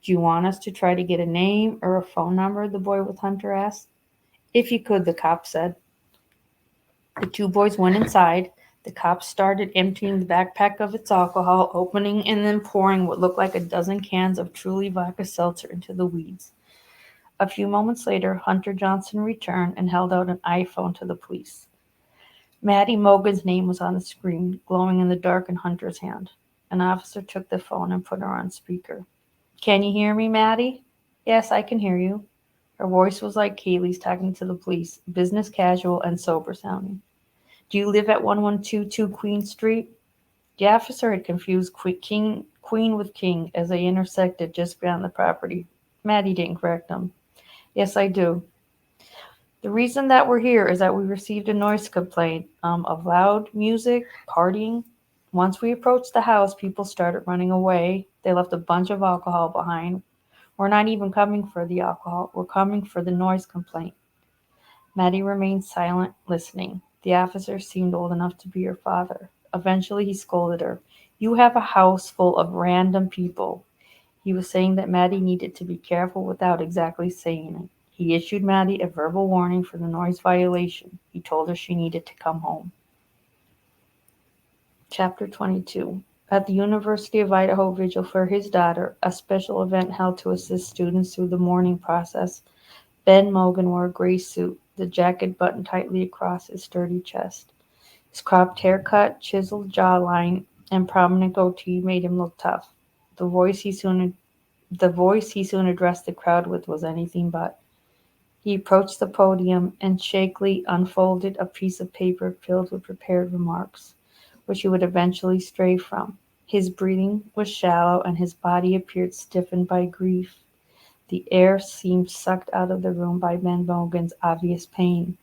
Do you want us to try to get a name or a phone number? The boy with Hunter asked. If you could, the cop said. The 2 boys went inside. The cop started emptying the backpack of its alcohol, opening and then pouring what looked like a dozen cans of Truly vodka seltzer into the weeds. A few moments later, Hunter Johnson returned and held out an iPhone to the police. Maddie Mogan's name was on the screen, glowing in the dark in Hunter's hand. An officer took the phone and put her on speaker. "Can you hear me, Maddie?" "Yes, I can hear you." Her voice was like Kaylee's talking to the police, business casual and sober sounding. "Do you live at 1122 Queen Street?" The officer had confused Queen with King as they intersected just beyond the property. Maddie didn't correct him. "Yes, I do. The reason that we're here is that we received a noise complaint of loud music, partying. Once we approached the house, people started running away. They left a bunch of alcohol behind. We're not even coming for the alcohol. We're coming for the noise complaint." Maddie remained silent, listening. The officer seemed old enough to be her father. Eventually he scolded her. "You have a house full of random people." He was saying that Maddie needed to be careful without exactly saying it. He issued Maddie a verbal warning for the noise violation. He told her she needed to come home. Chapter 22. At the University of Idaho vigil for his daughter, a special event held to assist students through the mourning process, Ben Mogan wore a gray suit, the jacket buttoned tightly across his sturdy chest. His cropped haircut, chiseled jawline, and prominent goatee made him look tough. The voice he soon addressed the crowd with was anything but. He approached the podium and shakily unfolded a piece of paper filled with prepared remarks, which he would eventually stray from. His breathing was shallow and his body appeared stiffened by grief. The air seemed sucked out of the room by Ben Mogan's obvious pain.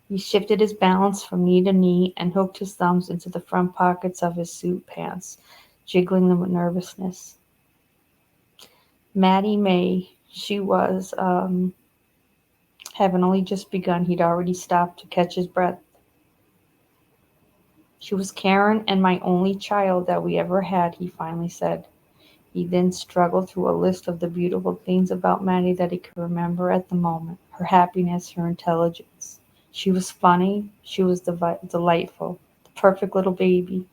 He shifted his balance from knee to knee and hooked his thumbs into the front pockets of his suit pants, jiggling them with nervousness. Maddie May, she was, having only just begun, he'd already stopped to catch his breath. "She was Karen and my only child that we ever had," he finally said. He then struggled through a list of the beautiful things about Maddie that he could remember at the moment. Her happiness, her intelligence. She was funny. She was delightful. The perfect little baby.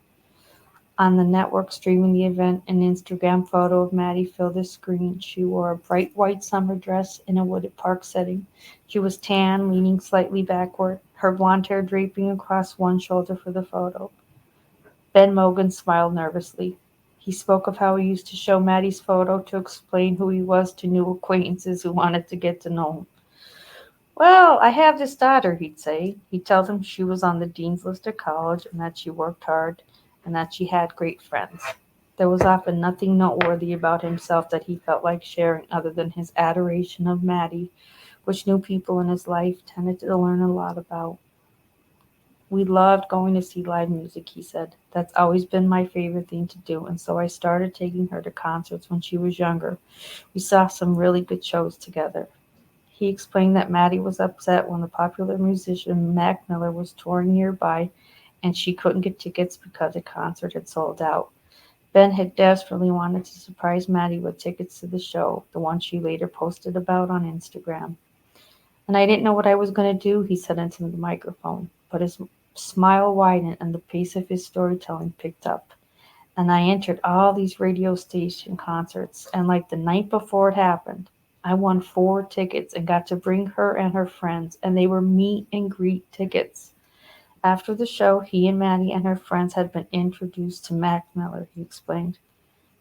On the network streaming the event, an Instagram photo of Maddie filled the screen. She wore a bright white summer dress in a wooded park setting. She was tan, leaning slightly backward, her blonde hair draping across one shoulder for the photo. Ben Mogan smiled nervously. He spoke of how he used to show Maddie's photo to explain who he was to new acquaintances who wanted to get to know him. "Well, I have this daughter," he'd say. He'd tell them she was on the dean's list at college and that she worked hard and that she had great friends. There was often nothing noteworthy about himself that he felt like sharing other than his adoration of Maddie, which new people in his life tended to learn a lot about. "We loved going to see live music," he said. "That's always been my favorite thing to do, and so I started taking her to concerts when she was younger. We saw some really good shows together." He explained that Maddie was upset when the popular musician Mac Miller was touring nearby and she couldn't get tickets because the concert had sold out. Ben had desperately wanted to surprise Maddie with tickets to the show, the one she later posted about on Instagram. "And I didn't know what I was going to do," he said into the microphone, but his smile widened and the pace of his storytelling picked up. "And I entered all these radio station concerts, and like the night before it happened, I won 4 tickets and got to bring her and her friends, and they were meet and greet tickets." After the show, he and Maddie and her friends had been introduced to Mac Miller, he explained.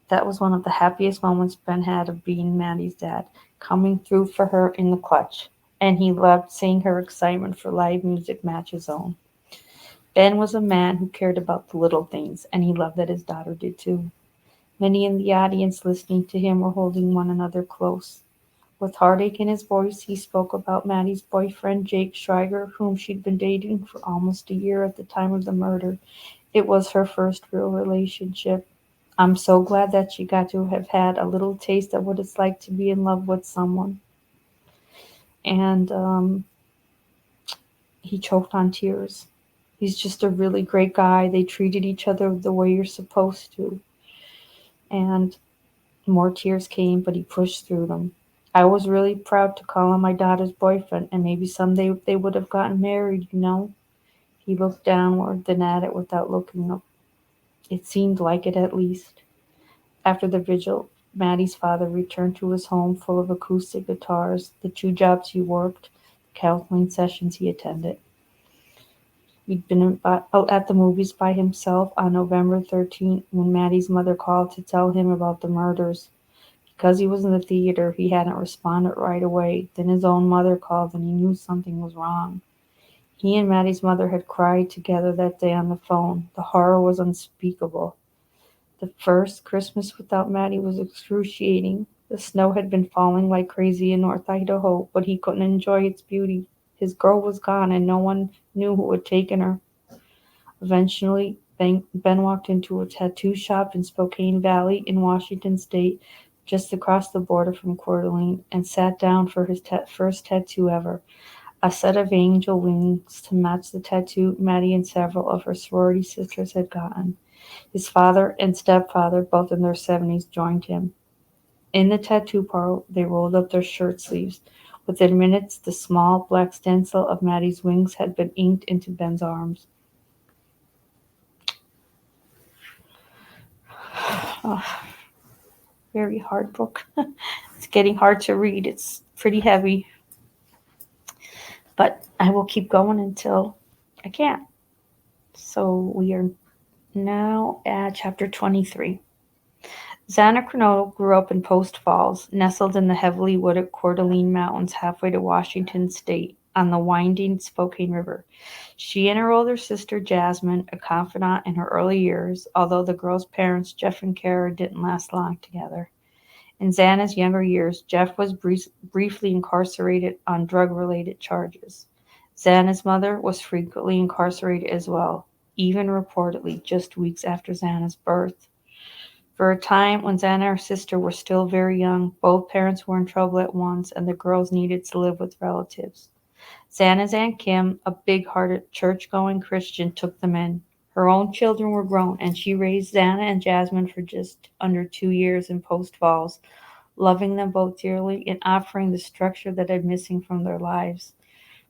That was one of the happiest moments Ben had of being Maddie's dad, coming through for her in the clutch, and he loved seeing her excitement for live music match his own. Ben was a man who cared about the little things, and he loved that his daughter did too. Many in the audience listening to him were holding one another close. With heartache in his voice, he spoke about Maddie's boyfriend, Jake Schreiger, whom she'd been dating for almost a year at the time of the murder. It was her first real relationship. "I'm so glad that she got to have had a little taste of what it's like to be in love with someone." And he choked on tears. "He's just a really great guy. They treated each other the way you're supposed to." And more tears came, but he pushed through them. "I was really proud to call him my daughter's boyfriend, and maybe someday they would have gotten married, you know." He looked downward, then at it without looking up. It seemed like it at least. After the vigil, Maddie's father returned to his home full of acoustic guitars, the 2 jobs he worked, the counseling sessions he attended. He'd been out at the movies by himself on November 13th when Maddie's mother called to tell him about the murders. Because he was in the theater, he hadn't responded right away. Then his own mother called and he knew something was wrong. He and Maddie's mother had cried together that day on the phone. The horror was unspeakable. The first Christmas without Maddie was excruciating. The snow had been falling like crazy in North Idaho, but he couldn't enjoy its beauty. His girl was gone and no one knew who had taken her. Eventually, Ben walked into a tattoo shop in Spokane Valley in Washington State, just across the border from Coeur d'Alene, and sat down for his first tattoo ever, a set of angel wings to match the tattoo Maddie and several of her sorority sisters had gotten. His father and stepfather, both in their 70s, joined him. In the tattoo parlor, they rolled up their shirt sleeves. Within minutes, the small black stencil of Maddie's wings had been inked into Ben's arms. Oh, very hard book. It's getting hard to read. It's pretty heavy. But I will keep going until I can't. So we are now at chapter 23. Xana Cronulla grew up in Post Falls, nestled in the heavily wooded Coeur d'Alene Mountains halfway to Washington State on the winding Spokane River. She and her older sister Jasmine, a confidant in her early years, although the girl's parents, Jeff and Kara, didn't last long together. In Xana's younger years, Jeff was briefly incarcerated on drug-related charges. Xana's mother was frequently incarcerated as well, even reportedly just weeks after Xana's birth. For a time, when Xana and her sister were still very young, both parents were in trouble at once and the girls needed to live with relatives. Xana's Aunt Kim, a big-hearted, church-going Christian, took them in. Her own children were grown, and she raised Xana and Jasmine for just under 2 years in Post Falls, loving them both dearly and offering the structure that had missing from their lives.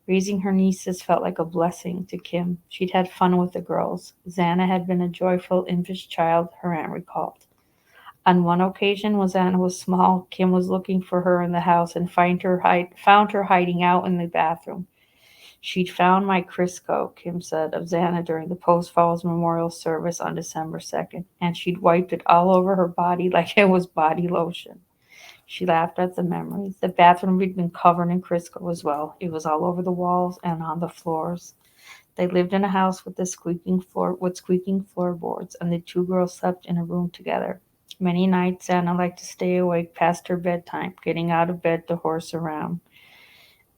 Raising her nieces felt like a blessing to Kim. She'd had fun with the girls. Xana had been a joyful, impish child, her aunt recalled. On one occasion, when Xana was small, Kim was looking for her in the house and found her hiding out in the bathroom. She'd found my Crisco, Kim said of Xana during the Post Falls memorial service on December 2nd, and she'd wiped it all over her body like it was body lotion. She laughed at the memory. The bathroom had been covered in Crisco as well. It was all over the walls and on the floors. They lived in a house with squeaking floorboards, and the 2 girls slept in a room together. Many nights Xana liked to stay awake past her bedtime, getting out of bed to horse around.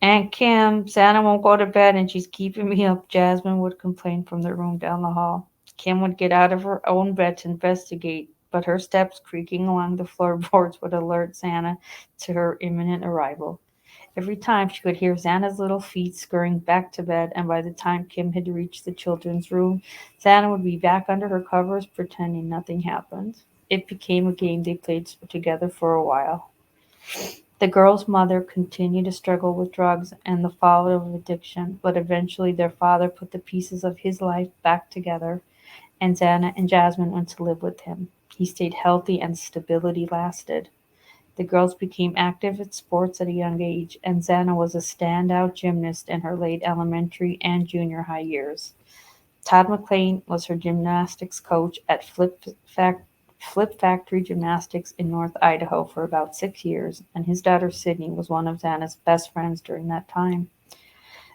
Aunt Kim, Xana won't go to bed and she's keeping me up, Jasmine would complain from the room down the hall. Kim would get out of her own bed to investigate, but her steps creaking along the floorboards would alert Xana to her imminent arrival. Every time she could hear Xana's little feet scurrying back to bed, and by the time Kim had reached the children's room, Xana would be back under her covers pretending nothing happened. It became a game they played together for a while. The girl's mother continued to struggle with drugs and the fallout of addiction, but eventually their father put the pieces of his life back together, and Xana and Jasmine went to live with him. He stayed healthy and stability lasted. The girls became active at sports at a young age, and Xana was a standout gymnast in her late elementary and junior high years. Todd McLean was her gymnastics coach at Flip Factory Gymnastics in North Idaho for about 6 years, and his daughter Sydney was one of Xana's best friends during that time.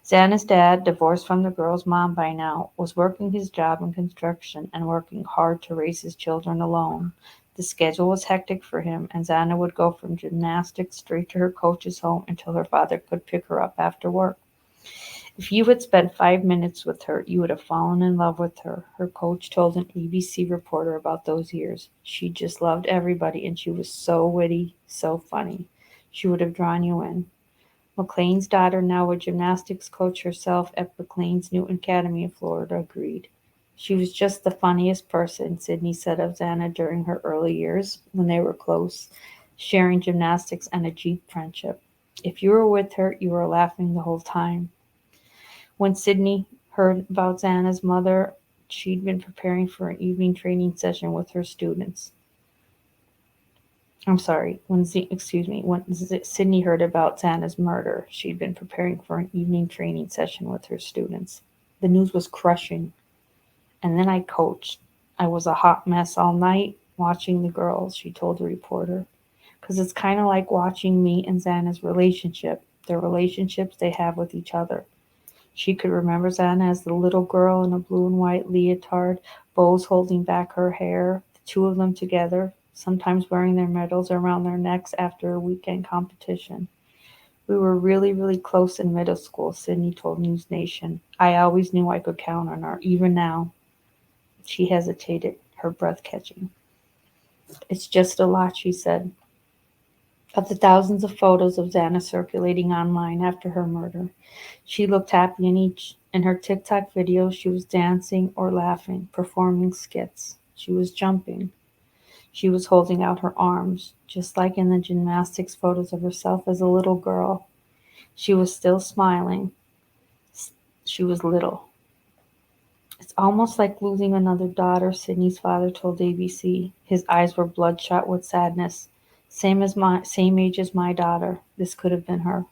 Xana's dad, divorced from the girl's mom by now, was working his job in construction and working hard to raise his children alone. The schedule was hectic for him, and Xana would go from gymnastics straight to her coach's home until her father could pick her up after work. If you had spent 5 minutes with her, you would have fallen in love with her, her coach told an ABC reporter about those years. She just loved everybody, and she was so witty, so funny. She would have drawn you in. McLean's daughter, now a gymnastics coach herself at McLean's Newton Academy in Florida, agreed. She was just the funniest person, Sydney said of Xana during her early years when they were close, sharing gymnastics and a Jeep friendship. If you were with her, you were laughing the whole time. When Sydney heard about Xana's mother, she'd been preparing for an evening training session with her students. I'm sorry, when Sydney heard about Xana's murder, she'd been preparing for an evening training session with her students. The news was crushing, and then I coached. I was a hot mess all night watching the girls, she told the reporter. Because it's kind of like watching me and Xana's relationship, the relationships they have with each other. She could remember Xana as the little girl in a blue and white leotard, bows holding back her hair, the two of them together, sometimes wearing their medals around their necks after a weekend competition. We were really, really close in middle school, Sydney told News Nation. I always knew I could count on her, even now. She hesitated, her breath catching. It's just a lot, she said. Of the thousands of photos of Xana circulating online after her murder, she looked happy in each. In her TikTok videos, she was dancing or laughing, performing skits. She was jumping. She was holding out her arms, just like in the gymnastics photos of herself as a little girl. She was still smiling. She was little. It's almost like losing another daughter, Sydney's father told ABC. His eyes were bloodshot with sadness. Same age as my daughter. This could have been her.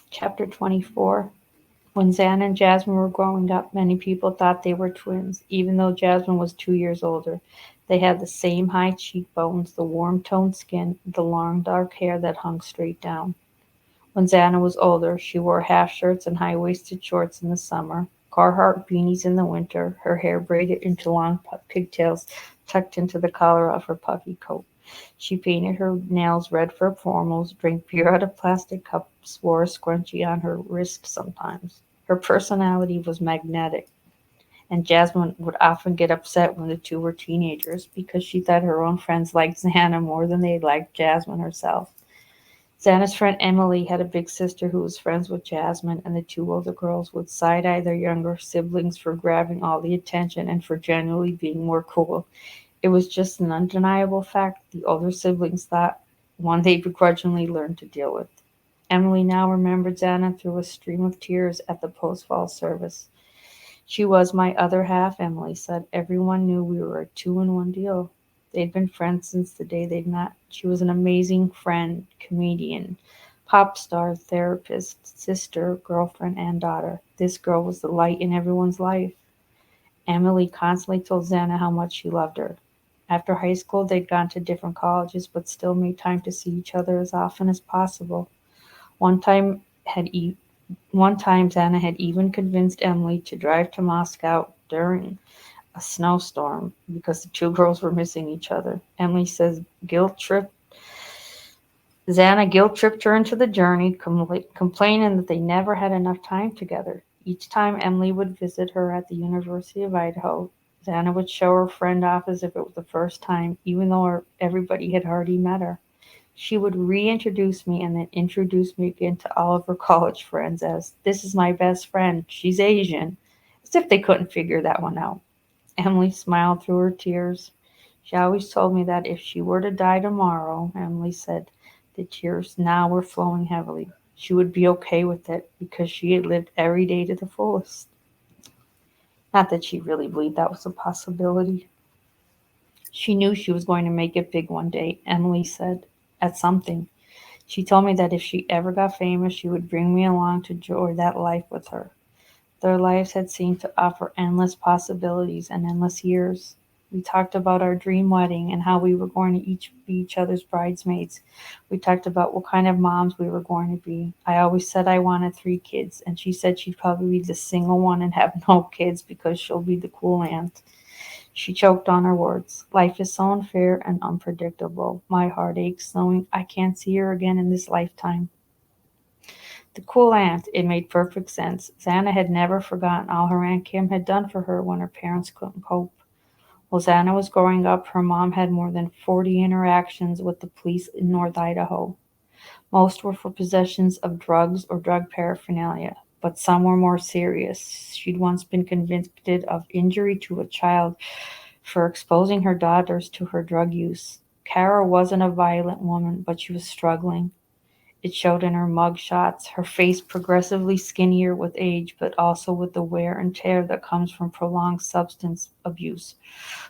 Chapter 24. When Xana and Jasmine were growing up, many people thought they were twins, even though Jasmine was 2 years older. They had the same high cheekbones, the warm toned skin, the long dark hair that hung straight down. When Xana was older, she wore half shirts and high waisted shorts in the summer, Carhartt beanies in the winter, her hair braided into long pigtails tucked into the collar of her puffy coat. She painted her nails red for formals, drank beer out of plastic cups, wore a scrunchie on her wrist sometimes. Her personality was magnetic, and Jasmine would often get upset when the two were teenagers because she thought her own friends liked Xana more than they liked Jasmine herself. Xana's friend Emily had a big sister who was friends with Jasmine, and the two older girls would side eye their younger siblings for grabbing all the attention and for generally being more cool. It was just an undeniable fact the older siblings thought, one they begrudgingly learned to deal with. Emily now remembered Xana through a stream of tears at the post-fall service. She was my other half, Emily said. Everyone knew we were a two-in-one deal. They'd been friends since the day they'd met. She was an amazing friend, comedian, pop star, therapist, sister, girlfriend, and daughter. This girl was the light in everyone's life. Emily constantly told Xana how much she loved her. After high school, they'd gone to different colleges, but still made time to see each other as often as possible. One time had e- One time Xana had even convinced Emily to drive to Moscow during a snowstorm because the two girls were missing each other. Emily says Xana guilt tripped her into the journey, complaining that they never had enough time together. Each time Emily would visit her at the University of Idaho, Xana would show her friend off as if it was the first time, even though everybody had already met her. She would reintroduce me and then introduce me again to all of her college friends as, this is my best friend, she's Asian, as if they couldn't figure that one out. Emily smiled through her tears. She always told me that if she were to die tomorrow, Emily said, the tears now were flowing heavily. She would be okay with it because she had lived every day to the fullest. Not that she really believed that was a possibility. She knew she was going to make it big one day, Emily said, at something. She told me that if she ever got famous, she would bring me along to enjoy that life with her. Their lives had seemed to offer endless possibilities and endless years. We talked about our dream wedding and how we were going to each be each other's bridesmaids. We talked about what kind of moms we were going to be. I always said I wanted 3 kids, and she said she'd probably be the single one and have no kids because she'll be the cool aunt. She choked on her words. Life is so unfair and unpredictable. My heart aches knowing I can't see her again in this lifetime. The cool aunt, it made perfect sense. Xana had never forgotten all her Aunt Kim had done for her when her parents couldn't cope. While Xana was growing up, her mom had more than 40 interactions with the police in North Idaho. Most were for possessions of drugs or drug paraphernalia, but some were more serious. She'd once been convicted of injury to a child for exposing her daughters to her drug use. Kara wasn't a violent woman, but she was struggling. It showed in her mug shots, her face progressively skinnier with age, but also with the wear and tear that comes from prolonged substance abuse.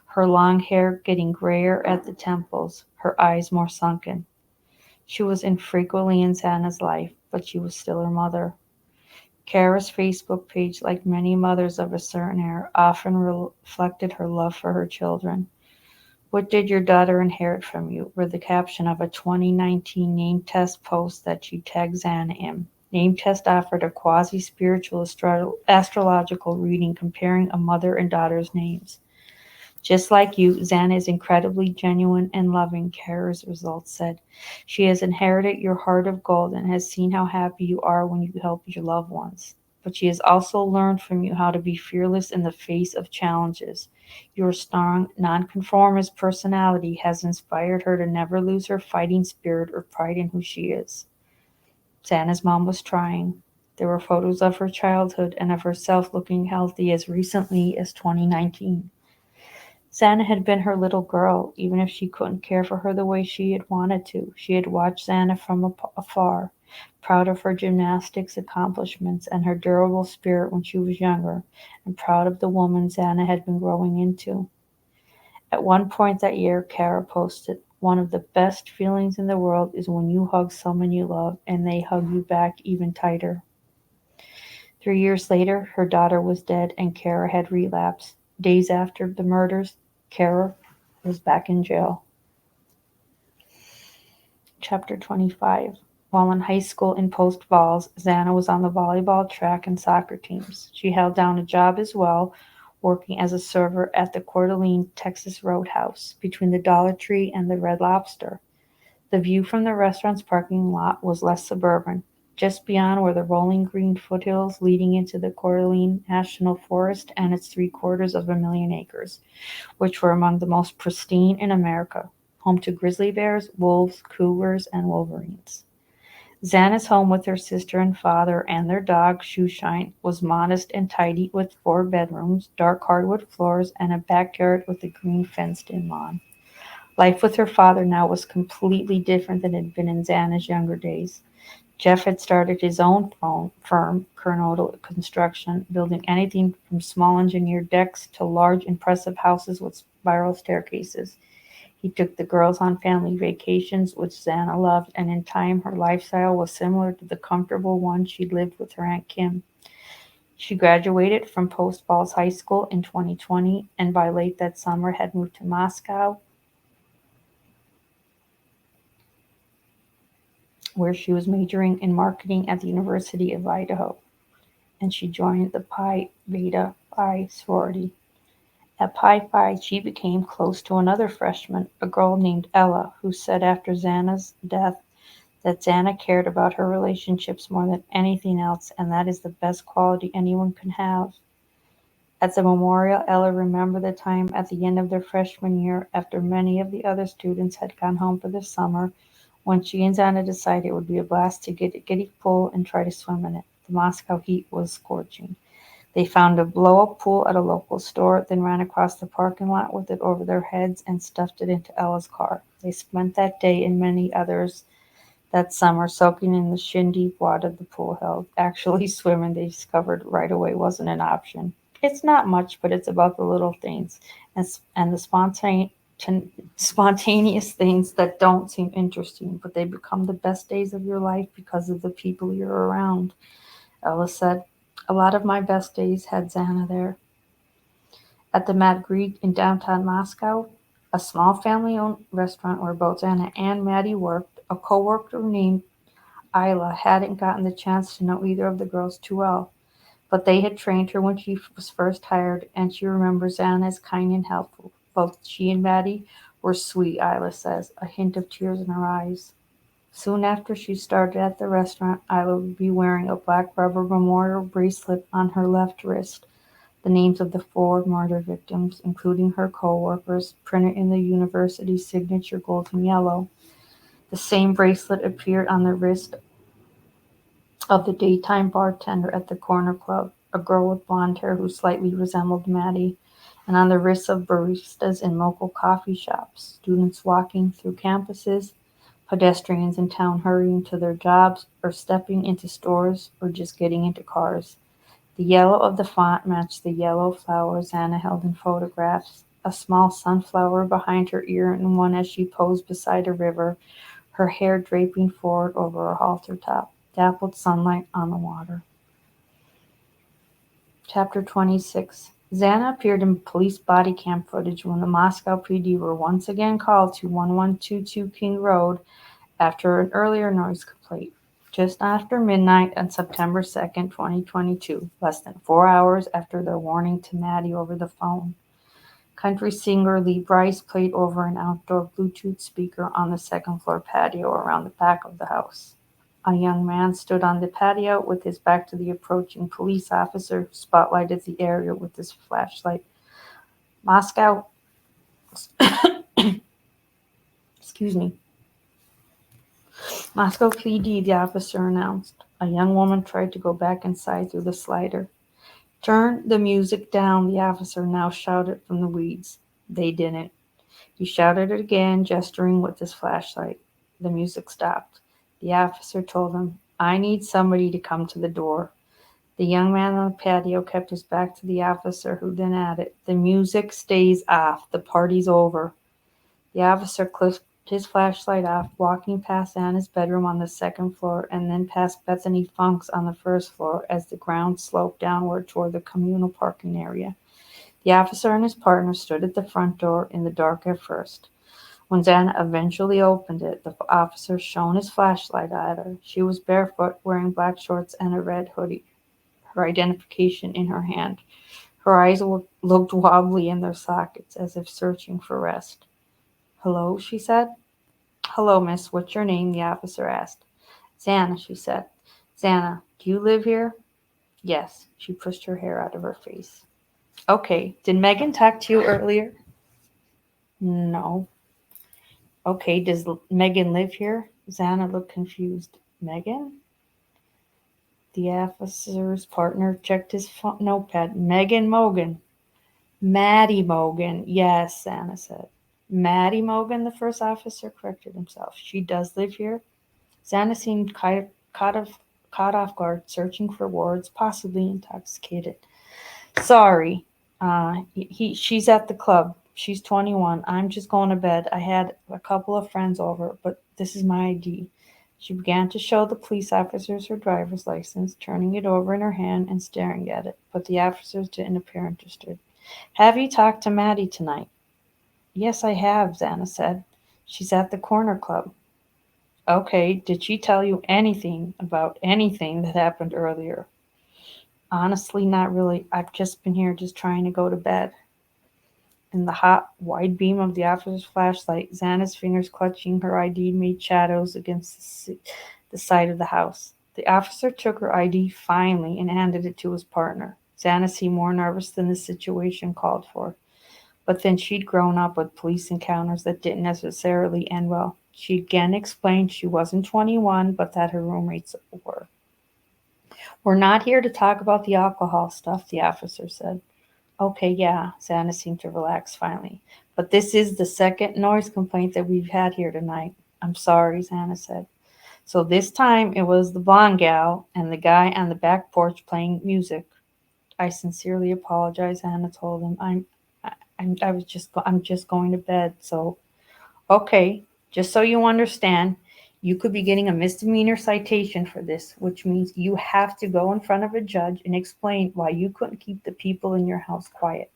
Her long hair getting grayer at the temples, her eyes more sunken. She was infrequently in Xana's life, but she was still her mother. Kara's Facebook page, like many mothers of a certain era, often reflected her love for her children. "What did your daughter inherit from you?" were the caption of a 2019 Name Test post that she tagged Xana in. Name Test offered a quasi-spiritual astrological reading comparing a mother and daughter's names. "Just like you, Xana is incredibly genuine and loving," Kara's results said. "She has inherited your heart of gold and has seen how happy you are when you help your loved ones. But she has also learned from you how to be fearless in the face of challenges. Your strong, nonconformist personality has inspired her to never lose her fighting spirit or pride in who she is." Xana's mom was trying. There were photos of her childhood and of herself looking healthy as recently as 2019. Xana had been her little girl, even if she couldn't care for her the way she had wanted to. She had watched Xana from afar, proud of her gymnastics accomplishments and her durable spirit when she was younger, and proud of the woman Xana had been growing into. At one point that year, Kara posted, "One of the best feelings in the world is when you hug someone you love and they hug you back even tighter." 3 years later, her daughter was dead and Kara had relapsed. Days after the murders, Kara was back in jail. Chapter 25. While in high school in Post Falls, Xana was on the volleyball, track, and soccer teams. She held down a job as well, working as a server at the Coeur d'Alene, Texas Roadhouse, between the Dollar Tree and the Red Lobster. The view from the restaurant's parking lot was less suburban. Just beyond were the rolling green foothills leading into the Coeur d'Alene National Forest and its 750,000 acres, which were among the most pristine in America, home to grizzly bears, wolves, cougars, and wolverines. Xana's home with her sister and father and their dog, Shoeshine, was modest and tidy with 4 bedrooms, dark hardwood floors, and a backyard with a green fenced-in lawn. Life with her father now was completely different than it had been in Xana's younger days. Jeff had started his own firm, Coronado Construction, building anything from small engineered decks to large, impressive houses with spiral staircases. He took the girls on family vacations, which Xana loved, and in time her lifestyle was similar to the comfortable one she'd lived with her Aunt Kim. She graduated from Post Falls High School in 2020, and by late that summer had moved to Moscow, where she was majoring in marketing at the University of Idaho, and she joined the Pi Beta Phi sorority. At Pi Phi, she became close to another freshman, a girl named Ella, who said after Xana's death that Xana cared about her relationships more than anything else, and that is the best quality anyone can have. At the memorial, Ella remembered the time at the end of their freshman year, after many of the other students had gone home for the summer, when she and Xana decided it would be a blast to get a kiddie pool and try to swim in it. The Moscow heat was scorching. They found a blow-up pool at a local store, then ran across the parking lot with it over their heads and stuffed it into Ella's car. They spent that day and many others that summer soaking in the shin-deep water the pool held. Actually, swimming, they discovered right away, wasn't an option. It's not much, but it's about the little things and the spontaneous things that don't seem interesting, but they become the best days of your life because of the people you're around, Ella said. A lot of my best days had Xana there. At the Mad Greek in downtown Moscow, a small family-owned restaurant where both Xana and Maddie worked, a coworker named Isla hadn't gotten the chance to know either of the girls too well, but they had trained her when she was first hired, and she remembers Xana as kind and helpful. Both she and Maddie were sweet, Isla says, a hint of tears in her eyes. Soon after she started at the restaurant, Isla would be wearing a black rubber memorial bracelet on her left wrist. The names of the 4 murder victims, including her co-workers, printed in the university's signature gold and yellow. The same bracelet appeared on the wrist of the daytime bartender at the corner club, a girl with blonde hair who slightly resembled Maddie, and on the wrists of baristas in local coffee shops, students walking through campuses, pedestrians in town hurrying to their jobs or stepping into stores or just getting into cars. The yellow of the font matched the yellow flowers Anna held in photographs, a small sunflower behind her ear and one as she posed beside a river, her hair draping forward over her halter top, dappled sunlight on the water. Chapter 26. Xana appeared in police body cam footage when the Moscow PD were once again called to 1122 King Road after an earlier noise complaint. Just after midnight on September 2nd, 2022, less than 4 hours after their warning to Maddie over the phone. Country singer Lee Brice played over an outdoor Bluetooth speaker on the second floor patio around the back of the house. A young man stood on the patio with his back to the approaching police officer who spotlighted the area with his flashlight. Moscow, excuse me, Moscow PD, the officer announced. A young woman tried to go back inside through the slider. Turn the music down, the officer now shouted from the weeds. They didn't. He shouted it again, gesturing with his flashlight. The music stopped. The officer told him, I need somebody to come to the door. The young man on the patio kept his back to the officer, who then added, the music stays off. The party's over. The officer clipped his flashlight off, walking past Anna's bedroom on the second floor and then past Bethany Funk's on the first floor as the ground sloped downward toward the communal parking area. The officer and his partner stood at the front door in the dark at first. When Xana eventually opened it, the officer shone his flashlight at her. She was barefoot, wearing black shorts and a red hoodie, her identification in her hand. Her eyes looked wobbly in their sockets, as if searching for rest. Hello, she said. Hello, miss. What's your name? The officer asked. Xana, she said. Xana, do you live here? Yes. She pushed her hair out of her face. Okay. Did Megan talk to you earlier? No. Okay. Does Megan live here? Xana looked confused. Megan? The officer's partner checked his notepad. Megan Mogan. Maddie Mogan. Yes, Xana said. Maddie Mogan, the first officer corrected himself. She does live here? Xana seemed caught off guard, searching for words, possibly intoxicated. Sorry. She's at the club. She's 21. I'm just going to bed. I had a couple of friends over, but this is my ID. She began to show the police officers her driver's license, turning it over in her hand and staring at it, but the officers didn't appear interested. Have you talked to Maddie tonight? Yes, I have, Xana said. She's at the corner club. Okay, did she tell you anything about anything that happened earlier? Honestly, not really. I've just been here just trying to go to bed. In the hot, wide beam of the officer's flashlight, Xana's fingers clutching her ID made shadows against the side of the house. The officer took her ID finally and handed it to his partner. Xana seemed more nervous than the situation called for. But then she'd grown up with police encounters that didn't necessarily end well. She again explained she wasn't 21, but that her roommates were. We're not here to talk about the alcohol stuff, the officer said. Okay, yeah, Xana seemed to relax finally. But this is the second noise complaint that we've had here tonight. I'm sorry, Xana said. So this time it was the blonde gal and the guy on the back porch playing music. I sincerely apologize, Xana told him. I'm just going to bed, so okay, just so you understand, you could be getting a misdemeanor citation for this, which means you have to go in front of a judge and explain why you couldn't keep the people in your house quiet.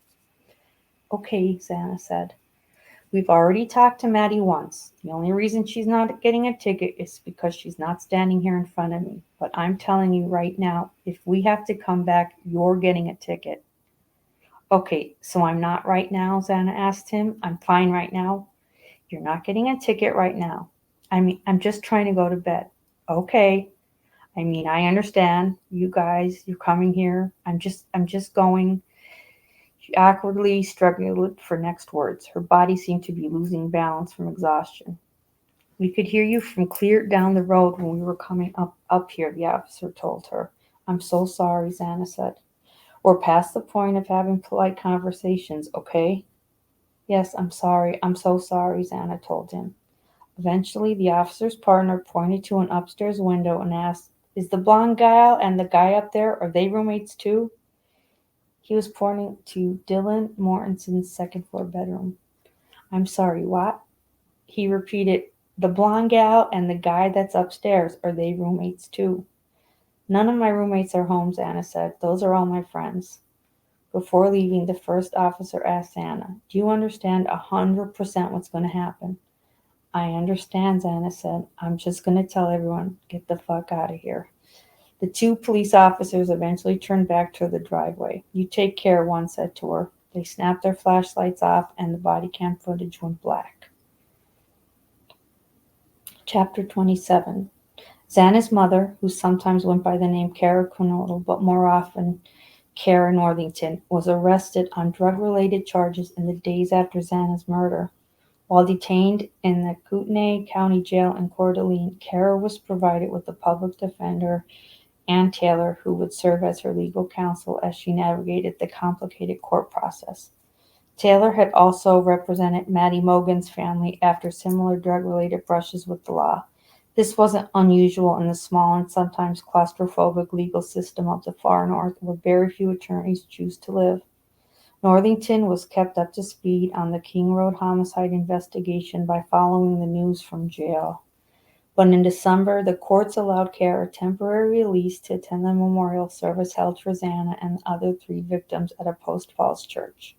Okay, Xana said. We've already talked to Maddie once. The only reason she's not getting a ticket is because she's not standing here in front of me. But I'm telling you right now, if we have to come back, you're getting a ticket. Okay, so I'm not right now, Xana asked him. I'm fine right now. You're not getting a ticket right now. I'm just trying to go to bed. Okay. I understand. You guys, you're coming here. I'm just going. She awkwardly struggled for next words. Her body seemed to be losing balance from exhaustion. We could hear you from clear down the road when we were coming up here, the officer told her. I'm so sorry, Xana said. We're past the point of having polite conversations, okay? Yes, I'm sorry. I'm so sorry, Xana told him. Eventually, the officer's partner pointed to an upstairs window and asked, "Is the blonde gal and the guy up there, are they roommates too?" He was pointing to Dylan Mortensen's second floor bedroom. "I'm sorry, what?" He repeated, "The blonde gal and the guy that's upstairs, are they roommates too?" "None of my roommates are home," Xana said. "Those are all my friends." Before leaving, the first officer asked Xana, "Do you understand 100% what's going to happen?" "I understand," Xana said. "I'm just going to tell everyone, get the fuck out of here." The two police officers eventually turned back to the driveway. "You take care," one said to her. They snapped their flashlights off and the body cam footage went black. Chapter 27. Xana's mother, who sometimes went by the name Kara Kernodle, but more often Kara Northington, was arrested on drug-related charges in the days after Xana's murder. While detained in the Kootenai County Jail in Coeur d'Alene, Kara was provided with a public defender, Ann Taylor, who would serve as her legal counsel as she navigated the complicated court process. Taylor had also represented Maddie Mogan's family after similar drug-related brushes with the law. This wasn't unusual in the small and sometimes claustrophobic legal system of the far north, where very few attorneys choose to live. Northington was kept up to speed on the King Road homicide investigation by following the news from jail. But in December, the courts allowed Kara temporary release to attend the memorial service held for Xana and the other three victims at a Post Falls church.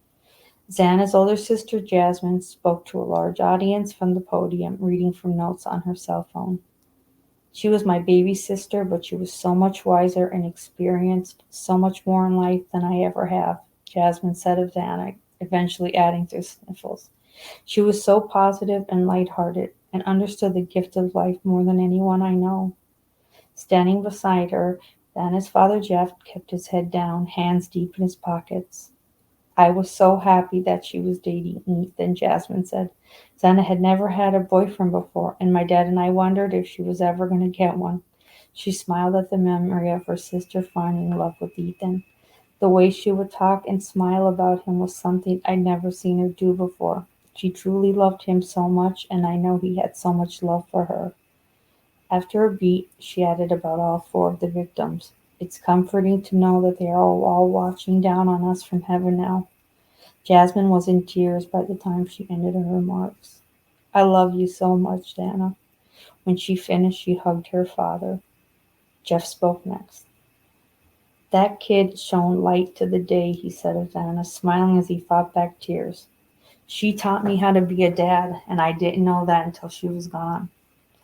Xana's older sister Jasmine spoke to a large audience from the podium, reading from notes on her cell phone. "She was my baby sister, but she was so much wiser and experienced so much more in life than I ever have," Jasmine said of Xana, eventually adding through sniffles. "She was so positive and lighthearted and understood the gift of life more than anyone I know." Standing beside her, Xana's father Jeff kept his head down, hands deep in his pockets. "I was so happy that she was dating Ethan," Jasmine said. "Xana had never had a boyfriend before, and my dad and I wondered if she was ever going to get one." She smiled at the memory of her sister finding love with Ethan. The way she would talk and smile about him was something I'd never seen her do before. She truly loved him so much, and I know he had so much love for her. After a beat, she added about all four of the victims. "It's comforting to know that they are all watching down on us from heaven now." Jasmine was in tears by the time she ended her remarks. "I love you so much, Xana." When she finished, she hugged her father. Jeff spoke next. "That kid shone light to the day," he said of Xana, smiling as he fought back tears. "She taught me how to be a dad, and I didn't know that until she was gone."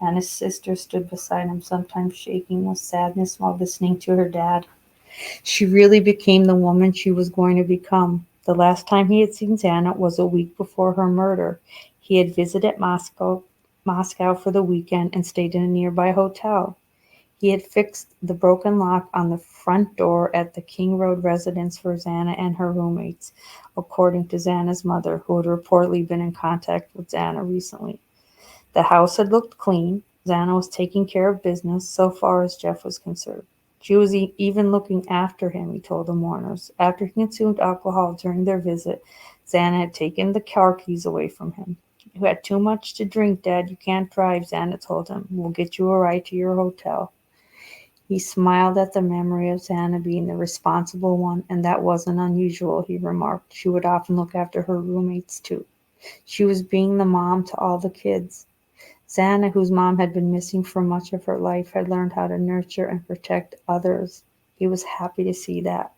Xana's sister stood beside him, sometimes shaking with sadness while listening to her dad. She really became the woman she was going to become. The last time he had seen Xana was a week before her murder. He had visited Moscow for the weekend and stayed in a nearby hotel. He had fixed the broken lock on the front door at the King Road residence for Xana and her roommates, according to Xana's mother, who had reportedly been in contact with Xana recently. The house had looked clean. Xana was taking care of business so far as Jeff was concerned. She was even looking after him, he told the mourners. After he consumed alcohol during their visit, Xana had taken the car keys away from him. "You had too much to drink, Dad. You can't drive," Xana told him. "We'll get you a ride to your hotel." He smiled at the memory of Xana being the responsible one, and that wasn't unusual, he remarked. She would often look after her roommates, too. She was being the mom to all the kids. Xana, whose mom had been missing for much of her life, had learned how to nurture and protect others. He was happy to see that.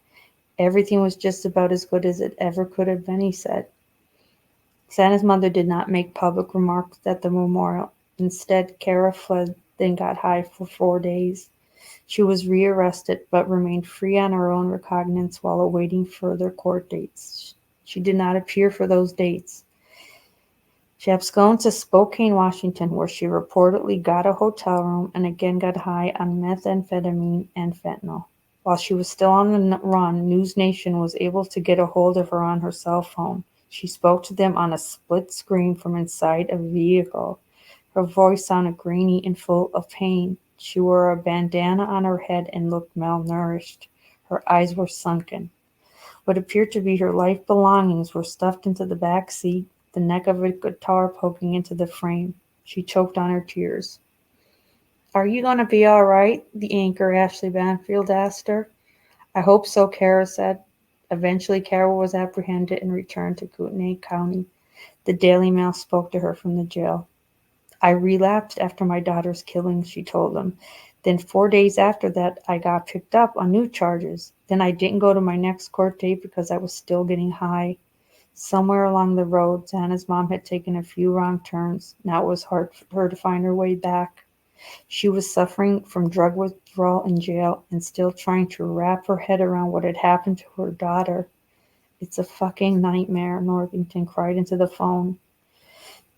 Everything was just about as good as it ever could have been, he said. Xana's mother did not make public remarks at the memorial. Instead, Kara fled, then got high for 4 days. She was rearrested, but remained free on her own recognizance while awaiting further court dates. She did not appear for those dates. She absconded to Spokane, Washington, where she reportedly got a hotel room and again got high on methamphetamine and fentanyl. While she was still on the run, News Nation was able to get a hold of her on her cell phone. She spoke to them on a split screen from inside a vehicle. Her voice sounded grainy and full of pain. She wore a bandana on her head and looked malnourished. Her eyes were sunken. What appeared to be her life belongings were stuffed into the back seat, the neck of a guitar poking into the frame. She choked on her tears. Are you going to be all right? The anchor, Ashley Banfield, asked her. I hope so, Kara said. Eventually, Kara was apprehended and returned to Kootenai County. The Daily Mail spoke to her from the jail. I relapsed after my daughter's killing, she told them. Then 4 days after that, I got picked up on new charges. Then I didn't go to my next court date because I was still getting high. Somewhere along the road, Xana's mom had taken a few wrong turns. Now it was hard for her to find her way back. She was suffering from drug withdrawal in jail and still trying to wrap her head around what had happened to her daughter. It's a fucking nightmare, Northington cried into the phone.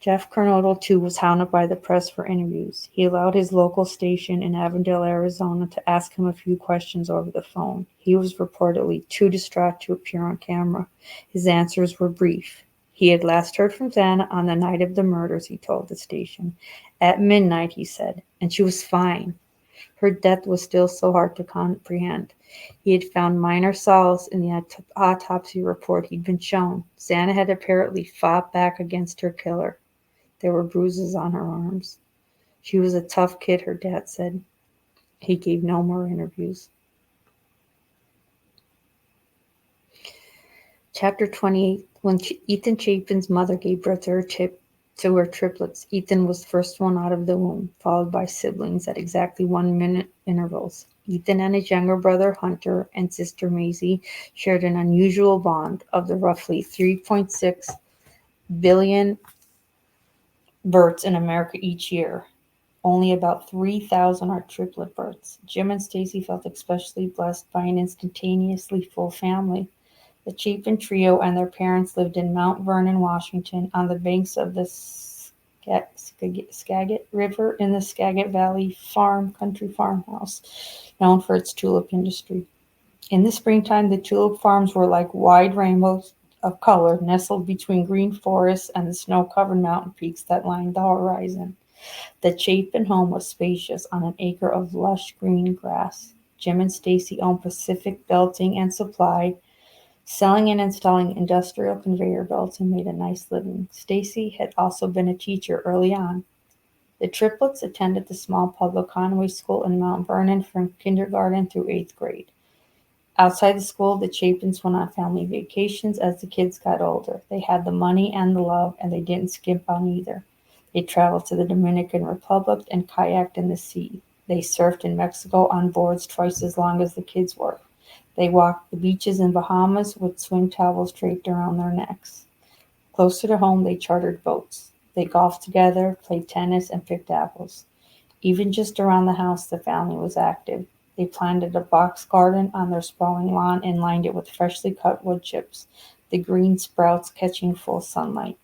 Jeff Kernodle, too, was hounded by the press for interviews. He allowed his local station in Avondale, Arizona, to ask him a few questions over the phone. He was reportedly too distraught to appear on camera. His answers were brief. He had last heard from Xana on the night of the murders, he told the station. At midnight, he said, and she was fine. Her death was still so hard to comprehend. He had found minor salts in the autopsy report he'd been shown. Xana had apparently fought back against her killer. There were bruises on her arms. She was a tough kid, her dad said. He gave no more interviews. Chapter 28. When Ethan Chapin's mother gave birth to her triplets, Ethan was the first one out of the womb, followed by siblings at exactly 1 minute intervals. Ethan and his younger brother Hunter and sister Maisie shared an unusual bond of the roughly 3.6 billion births in America each year. Only about 3,000 are triplet births. Jim and Stacy felt especially blessed by an instantaneously full family. The Chapin trio and their parents lived in Mount Vernon, Washington, on the banks of the Skagit River in the Skagit Valley country farmhouse, known for its tulip industry. In the springtime, the tulip farms were like wide rainbows of color nestled between green forests and the snow-covered mountain peaks that lined the horizon. The Chapin home was spacious on an acre of lush green grass. Jim and Stacy owned Pacific Belting and Supply, selling and installing industrial conveyor belts, and made a nice living. Stacy had also been a teacher early on. The triplets attended the small public Conway school in Mount Vernon from kindergarten through 8th grade. Outside the school, the Chapins went on family vacations as the kids got older. They had the money and the love, and they didn't skimp on either. They traveled to the Dominican Republic and kayaked in the sea. They surfed in Mexico on boards twice as long as the kids were. They walked the beaches in Bahamas with swim towels draped around their necks. Closer to home, they chartered boats. They golfed together, played tennis, and picked apples. Even just around the house, the family was active. They planted a box garden on their sprawling lawn and lined it with freshly cut wood chips, the green sprouts catching full sunlight.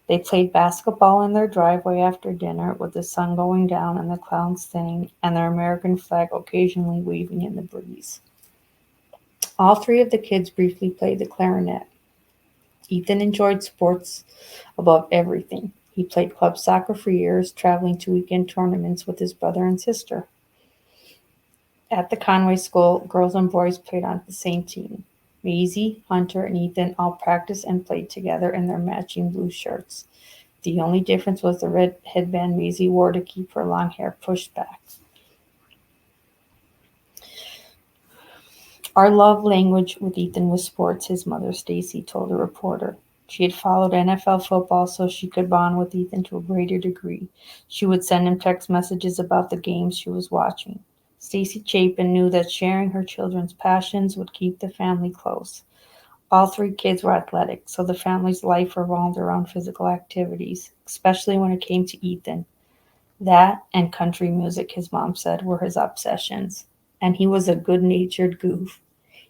They played basketball in their driveway after dinner with the sun going down and the clouds thinning and their American flag occasionally waving in the breeze. All three of the kids briefly played the clarinet. Ethan enjoyed sports above everything. He played club soccer for years, traveling to weekend tournaments with his brother and sister. At the Conway School, girls and boys played on the same team. Maisie, Hunter, and Ethan all practiced and played together in their matching blue shirts. The only difference was the red headband Maisie wore to keep her long hair pushed back. Our love language with Ethan was sports, his mother Stacy told a reporter. She had followed NFL football so she could bond with Ethan to a greater degree. She would send him text messages about the games she was watching. Stacy Chapin knew that sharing her children's passions would keep the family close. All three kids were athletic, so the family's life revolved around physical activities, especially when it came to Ethan. That and country music, his mom said, were his obsessions. And he was a good-natured goof.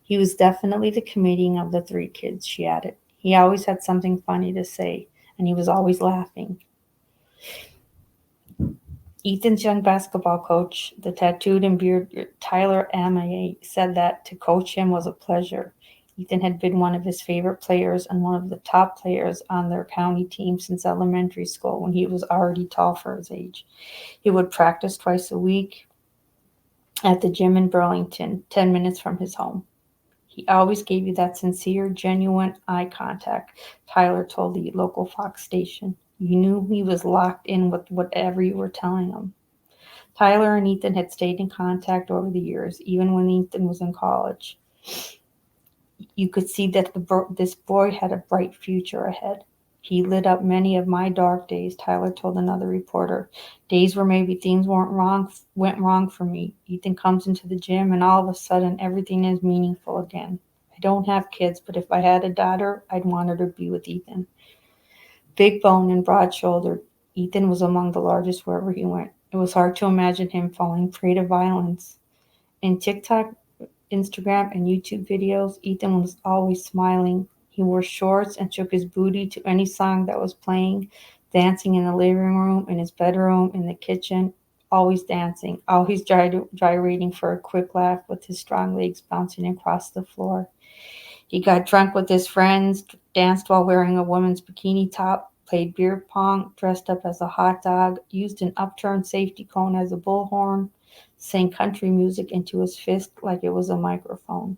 He was definitely the comedian of the three kids, she added. He always had something funny to say, and he was always laughing. Ethan's young basketball coach, the tattooed and bearded Tyler Amaye, said that to coach him was a pleasure. Ethan had been one of his favorite players and one of the top players on their county team since elementary school when he was already tall for his age. He would practice twice a week at the gym in Burlington, 10 minutes from his home. He always gave you that sincere, genuine eye contact, Tyler told the local Fox station. You knew he was locked in with whatever you were telling him. Tyler and Ethan had stayed in contact over the years, even when Ethan was in college. You could see that this boy had a bright future ahead. He lit up many of my dark days, Tyler told another reporter. Days where maybe things went wrong for me. Ethan comes into the gym and all of a sudden everything is meaningful again. I don't have kids, but if I had a daughter, I'd want her to be with Ethan. Big boned and broad shouldered, Ethan was among the largest wherever he went. It was hard to imagine him falling prey to violence. In TikTok, Instagram, and YouTube videos, Ethan was always smiling. He wore shorts and shook his booty to any song that was playing, dancing in the living room, in his bedroom, in the kitchen, always dancing, always gyrating for a quick laugh with his strong legs bouncing across the floor. He got drunk with his friends, danced while wearing a woman's bikini top, played beer pong, dressed up as a hot dog, used an upturned safety cone as a bullhorn, sang country music into his fist like it was a microphone.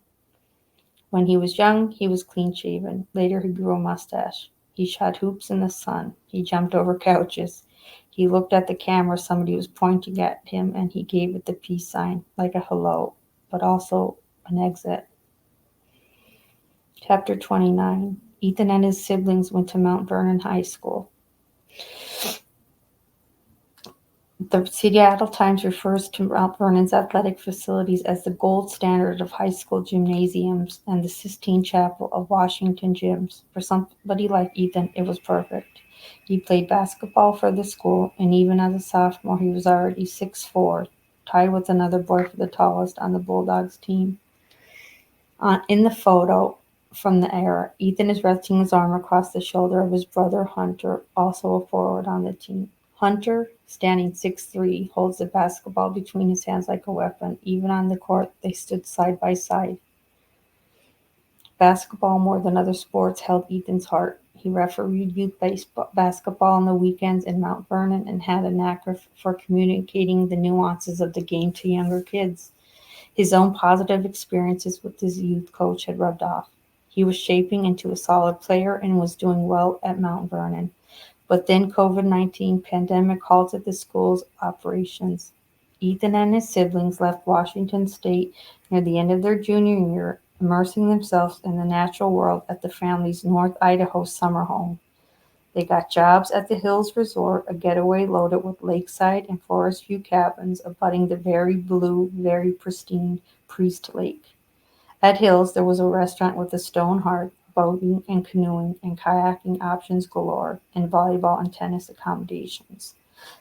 When he was young, he was clean shaven. Later, he grew a mustache. He shot hoops in the sun. He jumped over couches. He looked at the camera somebody was pointing at him and he gave it the peace sign, like a hello, but also an exit. Chapter 29. Ethan and his siblings went to Mount Vernon High School. The Seattle Times refers to Mount Vernon's athletic facilities as the gold standard of high school gymnasiums and the Sistine Chapel of Washington gyms. For somebody like Ethan, it was perfect. He played basketball for the school, and even as a sophomore, he was already 6'4", tied with another boy for the tallest on the Bulldogs team. In the photo from the era, Ethan is resting his arm across the shoulder of his brother Hunter, also a forward on the team. Hunter, standing 6'3", holds the basketball between his hands like a weapon. Even on the court, they stood side by side. Basketball, more than other sports, held Ethan's heart. He refereed youth basketball on the weekends in Mount Vernon and had a knack for communicating the nuances of the game to younger kids. His own positive experiences with his youth coach had rubbed off. He was shaping into a solid player and was doing well at Mount Vernon. But then COVID-19 pandemic halted the school's operations. Ethan and his siblings left Washington State near the end of their junior year, immersing themselves in the natural world at the family's North Idaho summer home. They got jobs at the Hills Resort, a getaway loaded with lakeside and forest view cabins abutting the very blue, very pristine Priest Lake. At Hills, there was a restaurant with a stone hearth, boating and canoeing and kayaking options galore, and volleyball and tennis accommodations.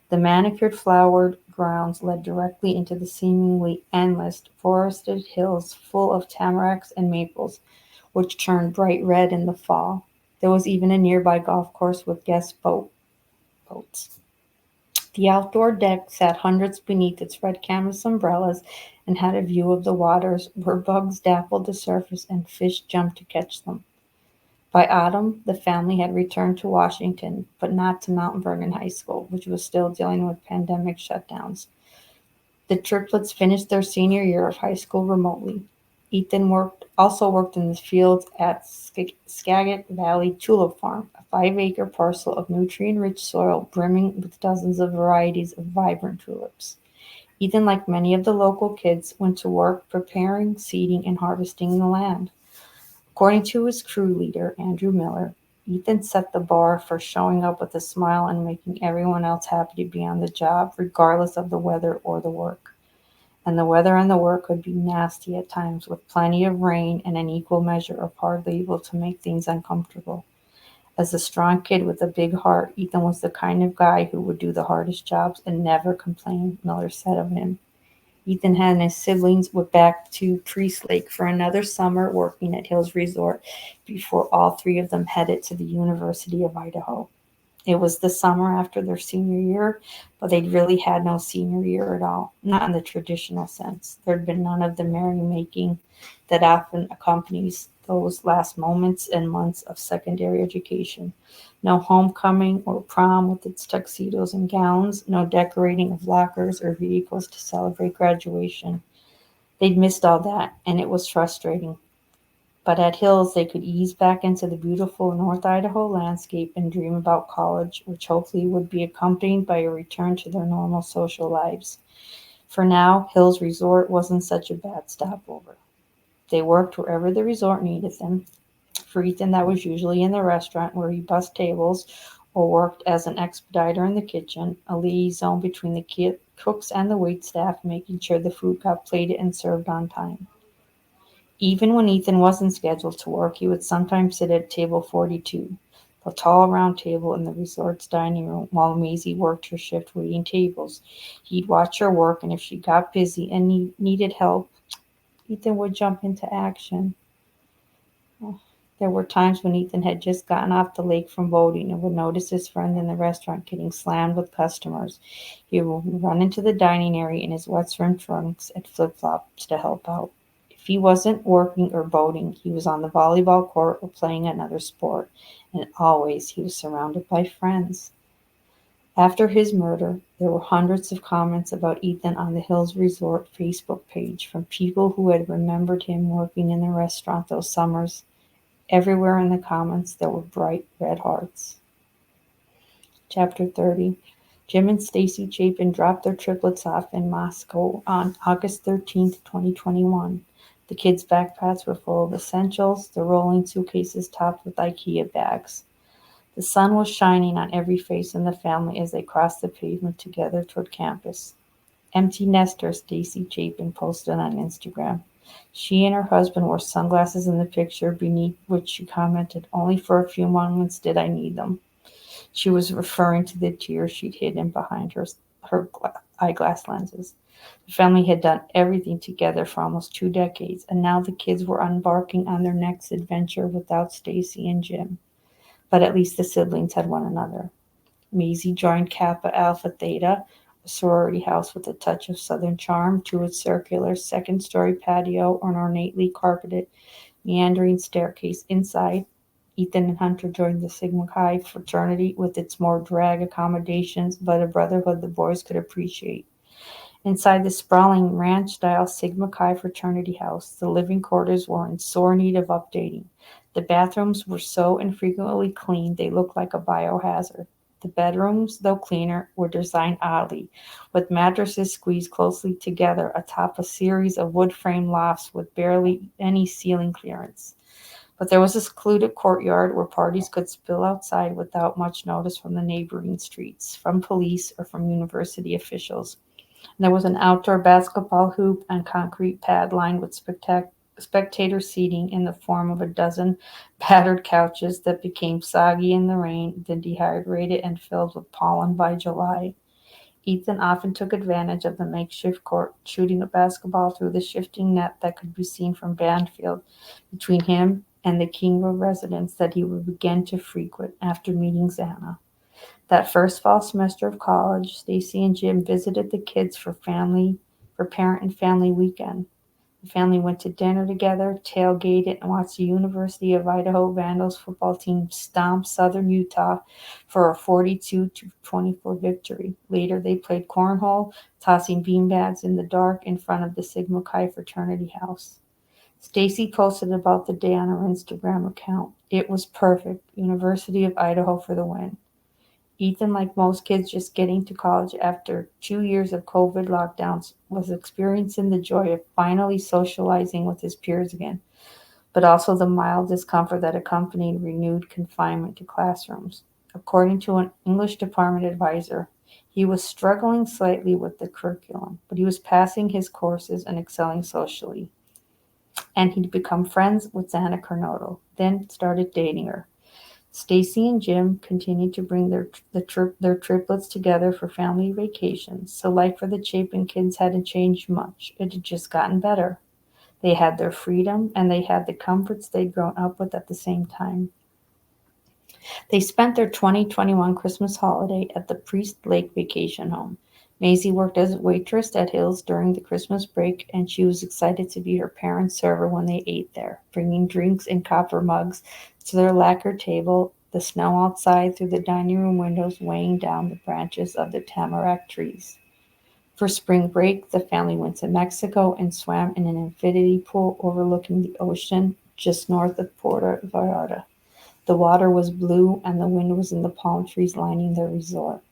The manicured flowered grounds led directly into the seemingly endless forested hills full of tamaracks and maples, which turned bright red in the fall. There was even a nearby golf course with guest boats. The outdoor deck sat hundreds beneath its red canvas umbrellas and had a view of the waters where bugs dappled the surface and fish jumped to catch them. By autumn, the family had returned to Washington, but not to Mount Vernon High School, which was still dealing with pandemic shutdowns. The triplets finished their senior year of high school remotely. Ethan also worked in the fields at Skagit Valley Tulip Farm, a 5-acre parcel of nutrient-rich soil brimming with dozens of varieties of vibrant tulips. Ethan, like many of the local kids, went to work preparing, seeding, and harvesting the land. According to his crew leader, Andrew Miller, Ethan set the bar for showing up with a smile and making everyone else happy to be on the job, regardless of the weather or the work. And the weather and the work could be nasty at times, with plenty of rain and an equal measure of hard labor to make things uncomfortable. As a strong kid with a big heart, Ethan was the kind of guy who would do the hardest jobs and never complain, Miller said of him. Ethan and his siblings went back to Priest Lake for another summer working at Hills Resort before all three of them headed to the University of Idaho. It was the summer after their senior year, but they'd really had no senior year at all, not in the traditional sense. There'd been none of the merrymaking that often accompanies those last moments and months of secondary education. No homecoming or prom with its tuxedos and gowns, no decorating of lockers or vehicles to celebrate graduation. They'd missed all that, and it was frustrating. But at Hills, they could ease back into the beautiful North Idaho landscape and dream about college, which hopefully would be accompanied by a return to their normal social lives. For now, Hills Resort wasn't such a bad stopover. They worked wherever the resort needed them. For Ethan, that was usually in the restaurant where he bussed tables or worked as an expediter in the kitchen, a liaison between the cooks and the waitstaff, making sure the food got plated and served on time. Even when Ethan wasn't scheduled to work, he would sometimes sit at table 42, a tall round table in the resort's dining room, while Maisie worked her shift waiting tables. He'd watch her work, and if she got busy and needed help, Ethan would jump into action. There were times when Ethan had just gotten off the lake from boating and would notice his friend in the restaurant getting slammed with customers. He would run into the dining area in his wet swim trunks and flip-flops to help out. If he wasn't working or boating, he was on the volleyball court or playing another sport, and always he was surrounded by friends. After his murder, there were hundreds of comments about Ethan on the Hills Resort Facebook page from people who had remembered him working in the restaurant those summers. Everywhere in the comments there were bright red hearts. Chapter 30. Jim and Stacy Chapin dropped their triplets off in Moscow on August 13th, 2021. The kids' backpacks were full of essentials, the rolling suitcases topped with IKEA bags. The sun was shining on every face in the family as they crossed the pavement together toward campus. Empty nester, Stacy Chapin posted on Instagram. She and her husband wore sunglasses in the picture, beneath which she commented, "Only for a few moments did I need them." She was referring to the tears she'd hidden behind her eyeglass lenses. The family had done everything together for almost 2 decades, and now the kids were embarking on their next adventure without Stacy and Jim. But at least the siblings had one another. Maisie joined Kappa Alpha Theta, a sorority house with a touch of Southern charm, to its circular second-story patio or an ornately carpeted, meandering staircase inside. Ethan and Hunter joined the Sigma Chi fraternity with its more drag accommodations, but a brotherhood the boys could appreciate. Inside the sprawling ranch-style Sigma Chi fraternity house, the living quarters were in sore need of updating. The bathrooms were so infrequently cleaned they looked like a biohazard. The bedrooms, though cleaner, were designed oddly, with mattresses squeezed closely together atop a series of wood-frame lofts with barely any ceiling clearance. But there was a secluded courtyard where parties could spill outside without much notice from the neighboring streets, from police, or from university officials. And there was an outdoor basketball hoop and concrete pad lined with spectator seating in the form of a dozen battered couches that became soggy in the rain, then dehydrated and filled with pollen by July. Ethan often took advantage of the makeshift court, shooting a basketball through the shifting net that could be seen from Banfield between him and the King Road residence that he would begin to frequent after meeting Xana. That first fall semester of college, Stacy and Jim visited the kids for parent and family weekend. The family went to dinner together, tailgated, and watched the University of Idaho Vandals football team stomp Southern Utah for a 42-24 victory. Later, they played cornhole, tossing beanbags in the dark in front of the Sigma Chi fraternity house. Stacy posted about the day on her Instagram account. "It was perfect. University of Idaho for the win." Ethan, like most kids just getting to college after 2 years of COVID lockdowns, was experiencing the joy of finally socializing with his peers again, but also the mild discomfort that accompanied renewed confinement to classrooms. According to an English department advisor, he was struggling slightly with the curriculum, but he was passing his courses and excelling socially. And he'd become friends with Xana Kernodle, then started dating her. Stacy and Jim continued to bring their triplets together for family vacations, so life for the Chapin kids hadn't changed much. It had just gotten better. They had their freedom, and they had the comforts they'd grown up with at the same time. They spent their 2021 Christmas holiday at the Priest Lake Vacation Home. Maisie worked as a waitress at Hills during the Christmas break, and she was excited to be her parents' server when they ate there, bringing drinks in copper mugs to their lacquered table, the snow outside through the dining room windows weighing down the branches of the tamarack trees. For spring break, the family went to Mexico and swam in an infinity pool overlooking the ocean, just north of Puerto Vallarta. The water was blue and the wind was in the palm trees lining their resort.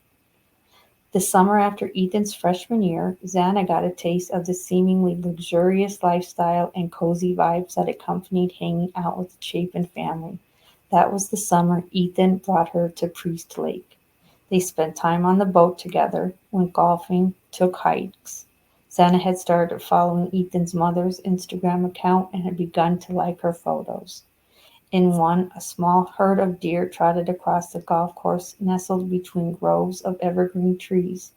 The summer after Ethan's freshman year, Xana got a taste of the seemingly luxurious lifestyle and cozy vibes that accompanied hanging out with the Chapin family. That was the summer Ethan brought her to Priest Lake. They spent time on the boat together, went golfing, took hikes. Xana had started following Ethan's mother's Instagram account and had begun to like her photos. In one, a small herd of deer trotted across the golf course nestled between groves of evergreen trees.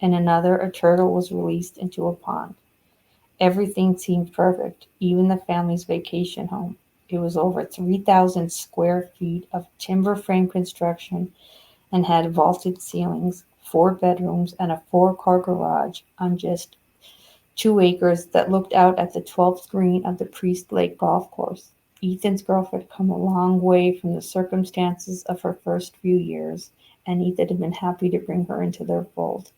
In another, a turtle was released into a pond. Everything seemed perfect, even the family's vacation home. It was over 3,000 square feet of timber frame construction and had vaulted ceilings, 4 bedrooms, and a 4-car garage on just 2 acres that looked out at the 12th green of the Priest Lake golf course. Ethan's growth had come a long way from the circumstances of her first few years, and Ethan had been happy to bring her into their fold.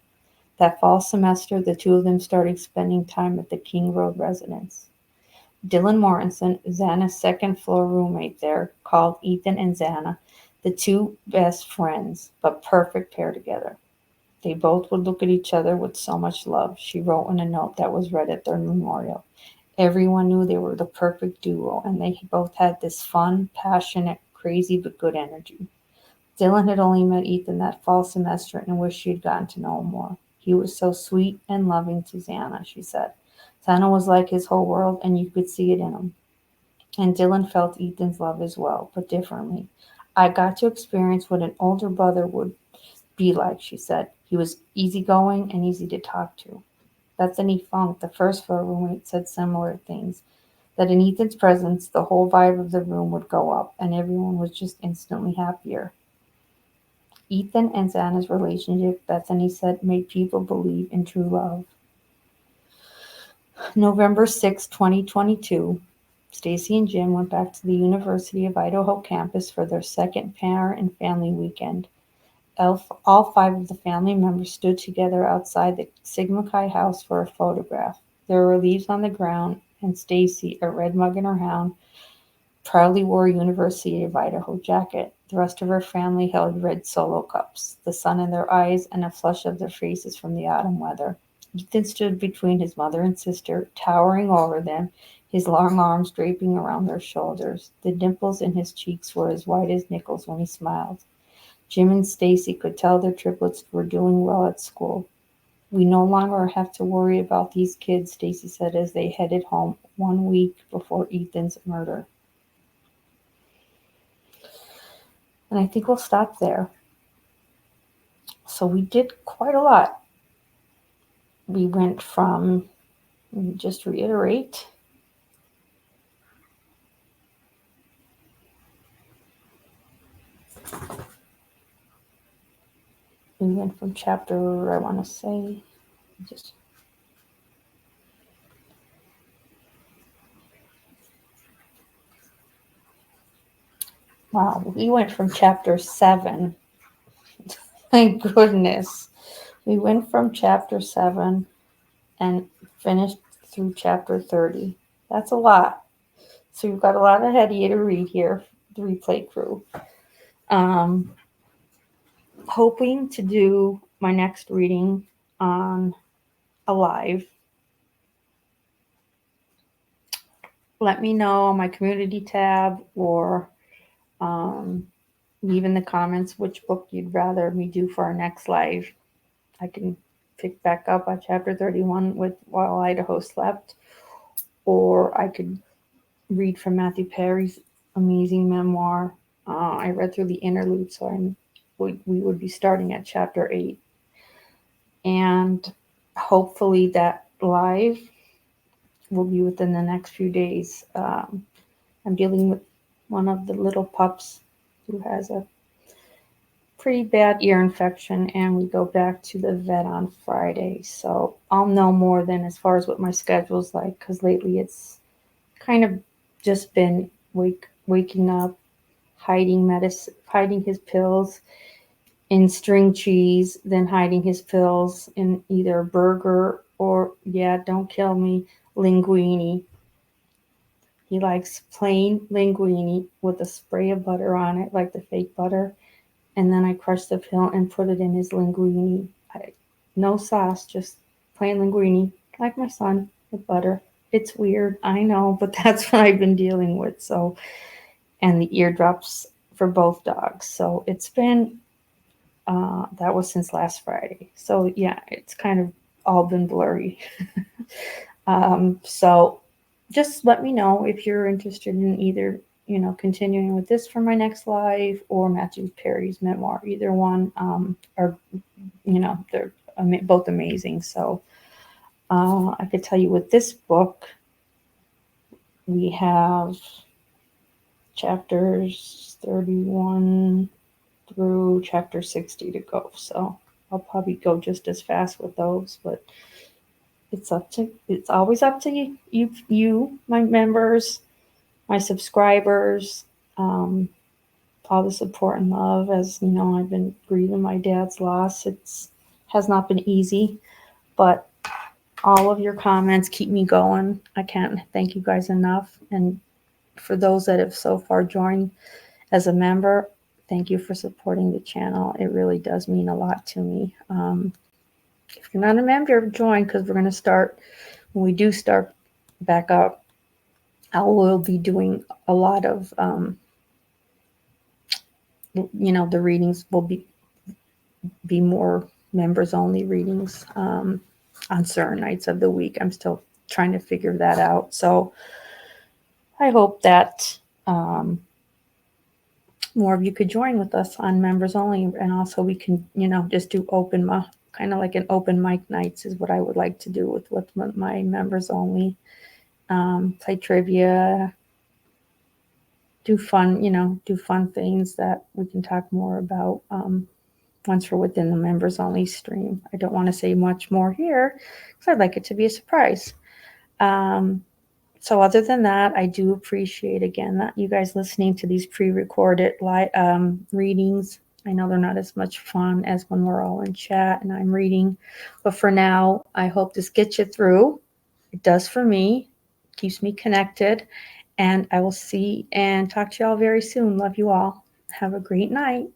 That fall semester, the two of them started spending time at the King Road residence. Dylan Morrison, Xana's second-floor roommate there, called Ethan and Xana the two best friends, but perfect pair together. They both would look at each other with so much love, she wrote in a note that was read at their memorial. Everyone knew they were the perfect duo, and they both had this fun, passionate, crazy but good energy. Dylan had only met Ethan that fall semester and wished she had gotten to know him more. He was so sweet and loving to Xana, she said. Xana was like his whole world, and you could see it in him. And Dylan felt Ethan's love as well, but differently. I got to experience what an older brother would be like, she said. He was easygoing and easy to talk to. Bethany Funk, the first floor roommate, said similar things. That in Ethan's presence, the whole vibe of the room would go up, and everyone was just instantly happier. Ethan and Xana's relationship, Bethany said, made people believe in true love. November 6, 2022, Stacy and Jim went back to the University of Idaho campus for their second parent and family weekend. All 5 of the family members stood together outside the Sigma Chi house for a photograph. There were leaves on the ground, and Stacy, a red mug in her hand, proudly wore a University of Idaho jacket. The rest of her family held red Solo cups, the sun in their eyes and a flush of their faces from the autumn weather. Ethan stood between his mother and sister, towering over them, his long arms draping around their shoulders. The dimples in his cheeks were as white as nickels when he smiled. Jim and Stacy could tell their triplets were doing well at school. We no longer have to worry about these kids, Stacy said as they headed home 1 week before Ethan's murder. And I think we'll stop there. So we did quite a lot. We went from, just reiterate, we went from chapter, I want to say, just wow, we went from chapter 7. Thank goodness. We went from chapter 7 and finished through chapter 30. That's a lot. So you've got a lot ahead of you to read here, the replay crew. Hoping to do my next reading on a live. Let me know on my community tab or leave in the comments which book you'd rather me do for our next live. I can pick back up on chapter 31 with While Idaho Slept, or I could read from Matthew Perry's amazing memoir. I read through the interlude, so we would be starting at chapter 8. And hopefully that live will be within the next few days. I'm dealing with one of the little pups who has a pretty bad ear infection, and we go back to the vet on Friday. So I'll know more then as far as what my schedule's like, because lately it's kind of just been waking up, hiding his pills in string cheese, then hiding his pills in either a burger or, yeah, don't kill me, linguine. He likes plain linguine with a spray of butter on it, like the fake butter. And then I crush the pill and put it in his linguine. No sauce, just plain linguine, like my son, with butter. It's weird, I know, but that's what I've been dealing with. So, and the eardrops for both dogs. So it's been, that was since last Friday. So yeah, it's kind of all been blurry. So just let me know if you're interested in either, continuing with this for my next life or Matthew Perry's memoir. Either one, they're both amazing. So I could tell you with this book, we have chapters 31 through chapter 60 to go. So I'll probably go just as fast with those, but it's always up to you, my members, my subscribers, all the support and love. As you know, I've been grieving my dad's loss. Has not been easy, but all of your comments keep me going. I can't thank you guys enough. And for those that have so far joined as a member, thank you for supporting the channel. It really does mean a lot to me. If you're not a member, join, because we're going to start, when we do start back up, I will be doing a lot of, the readings will be more members only readings on certain nights of the week. I'm still trying to figure that out. So I hope that more of you could join with us on members only. And also we can, just do kind of like an open mic nights is what I would like to do with my members only. Play trivia, do fun things that we can talk more about once we're within the members only stream. I don't want to say much more here because I'd like it to be a surprise. So other than that, I do appreciate, again, that you guys listening to these pre-recorded readings. I know they're not as much fun as when we're all in chat and I'm reading. But for now, I hope this gets you through. It does for me. Keeps me connected. And I will see and talk to you all very soon. Love you all. Have a great night.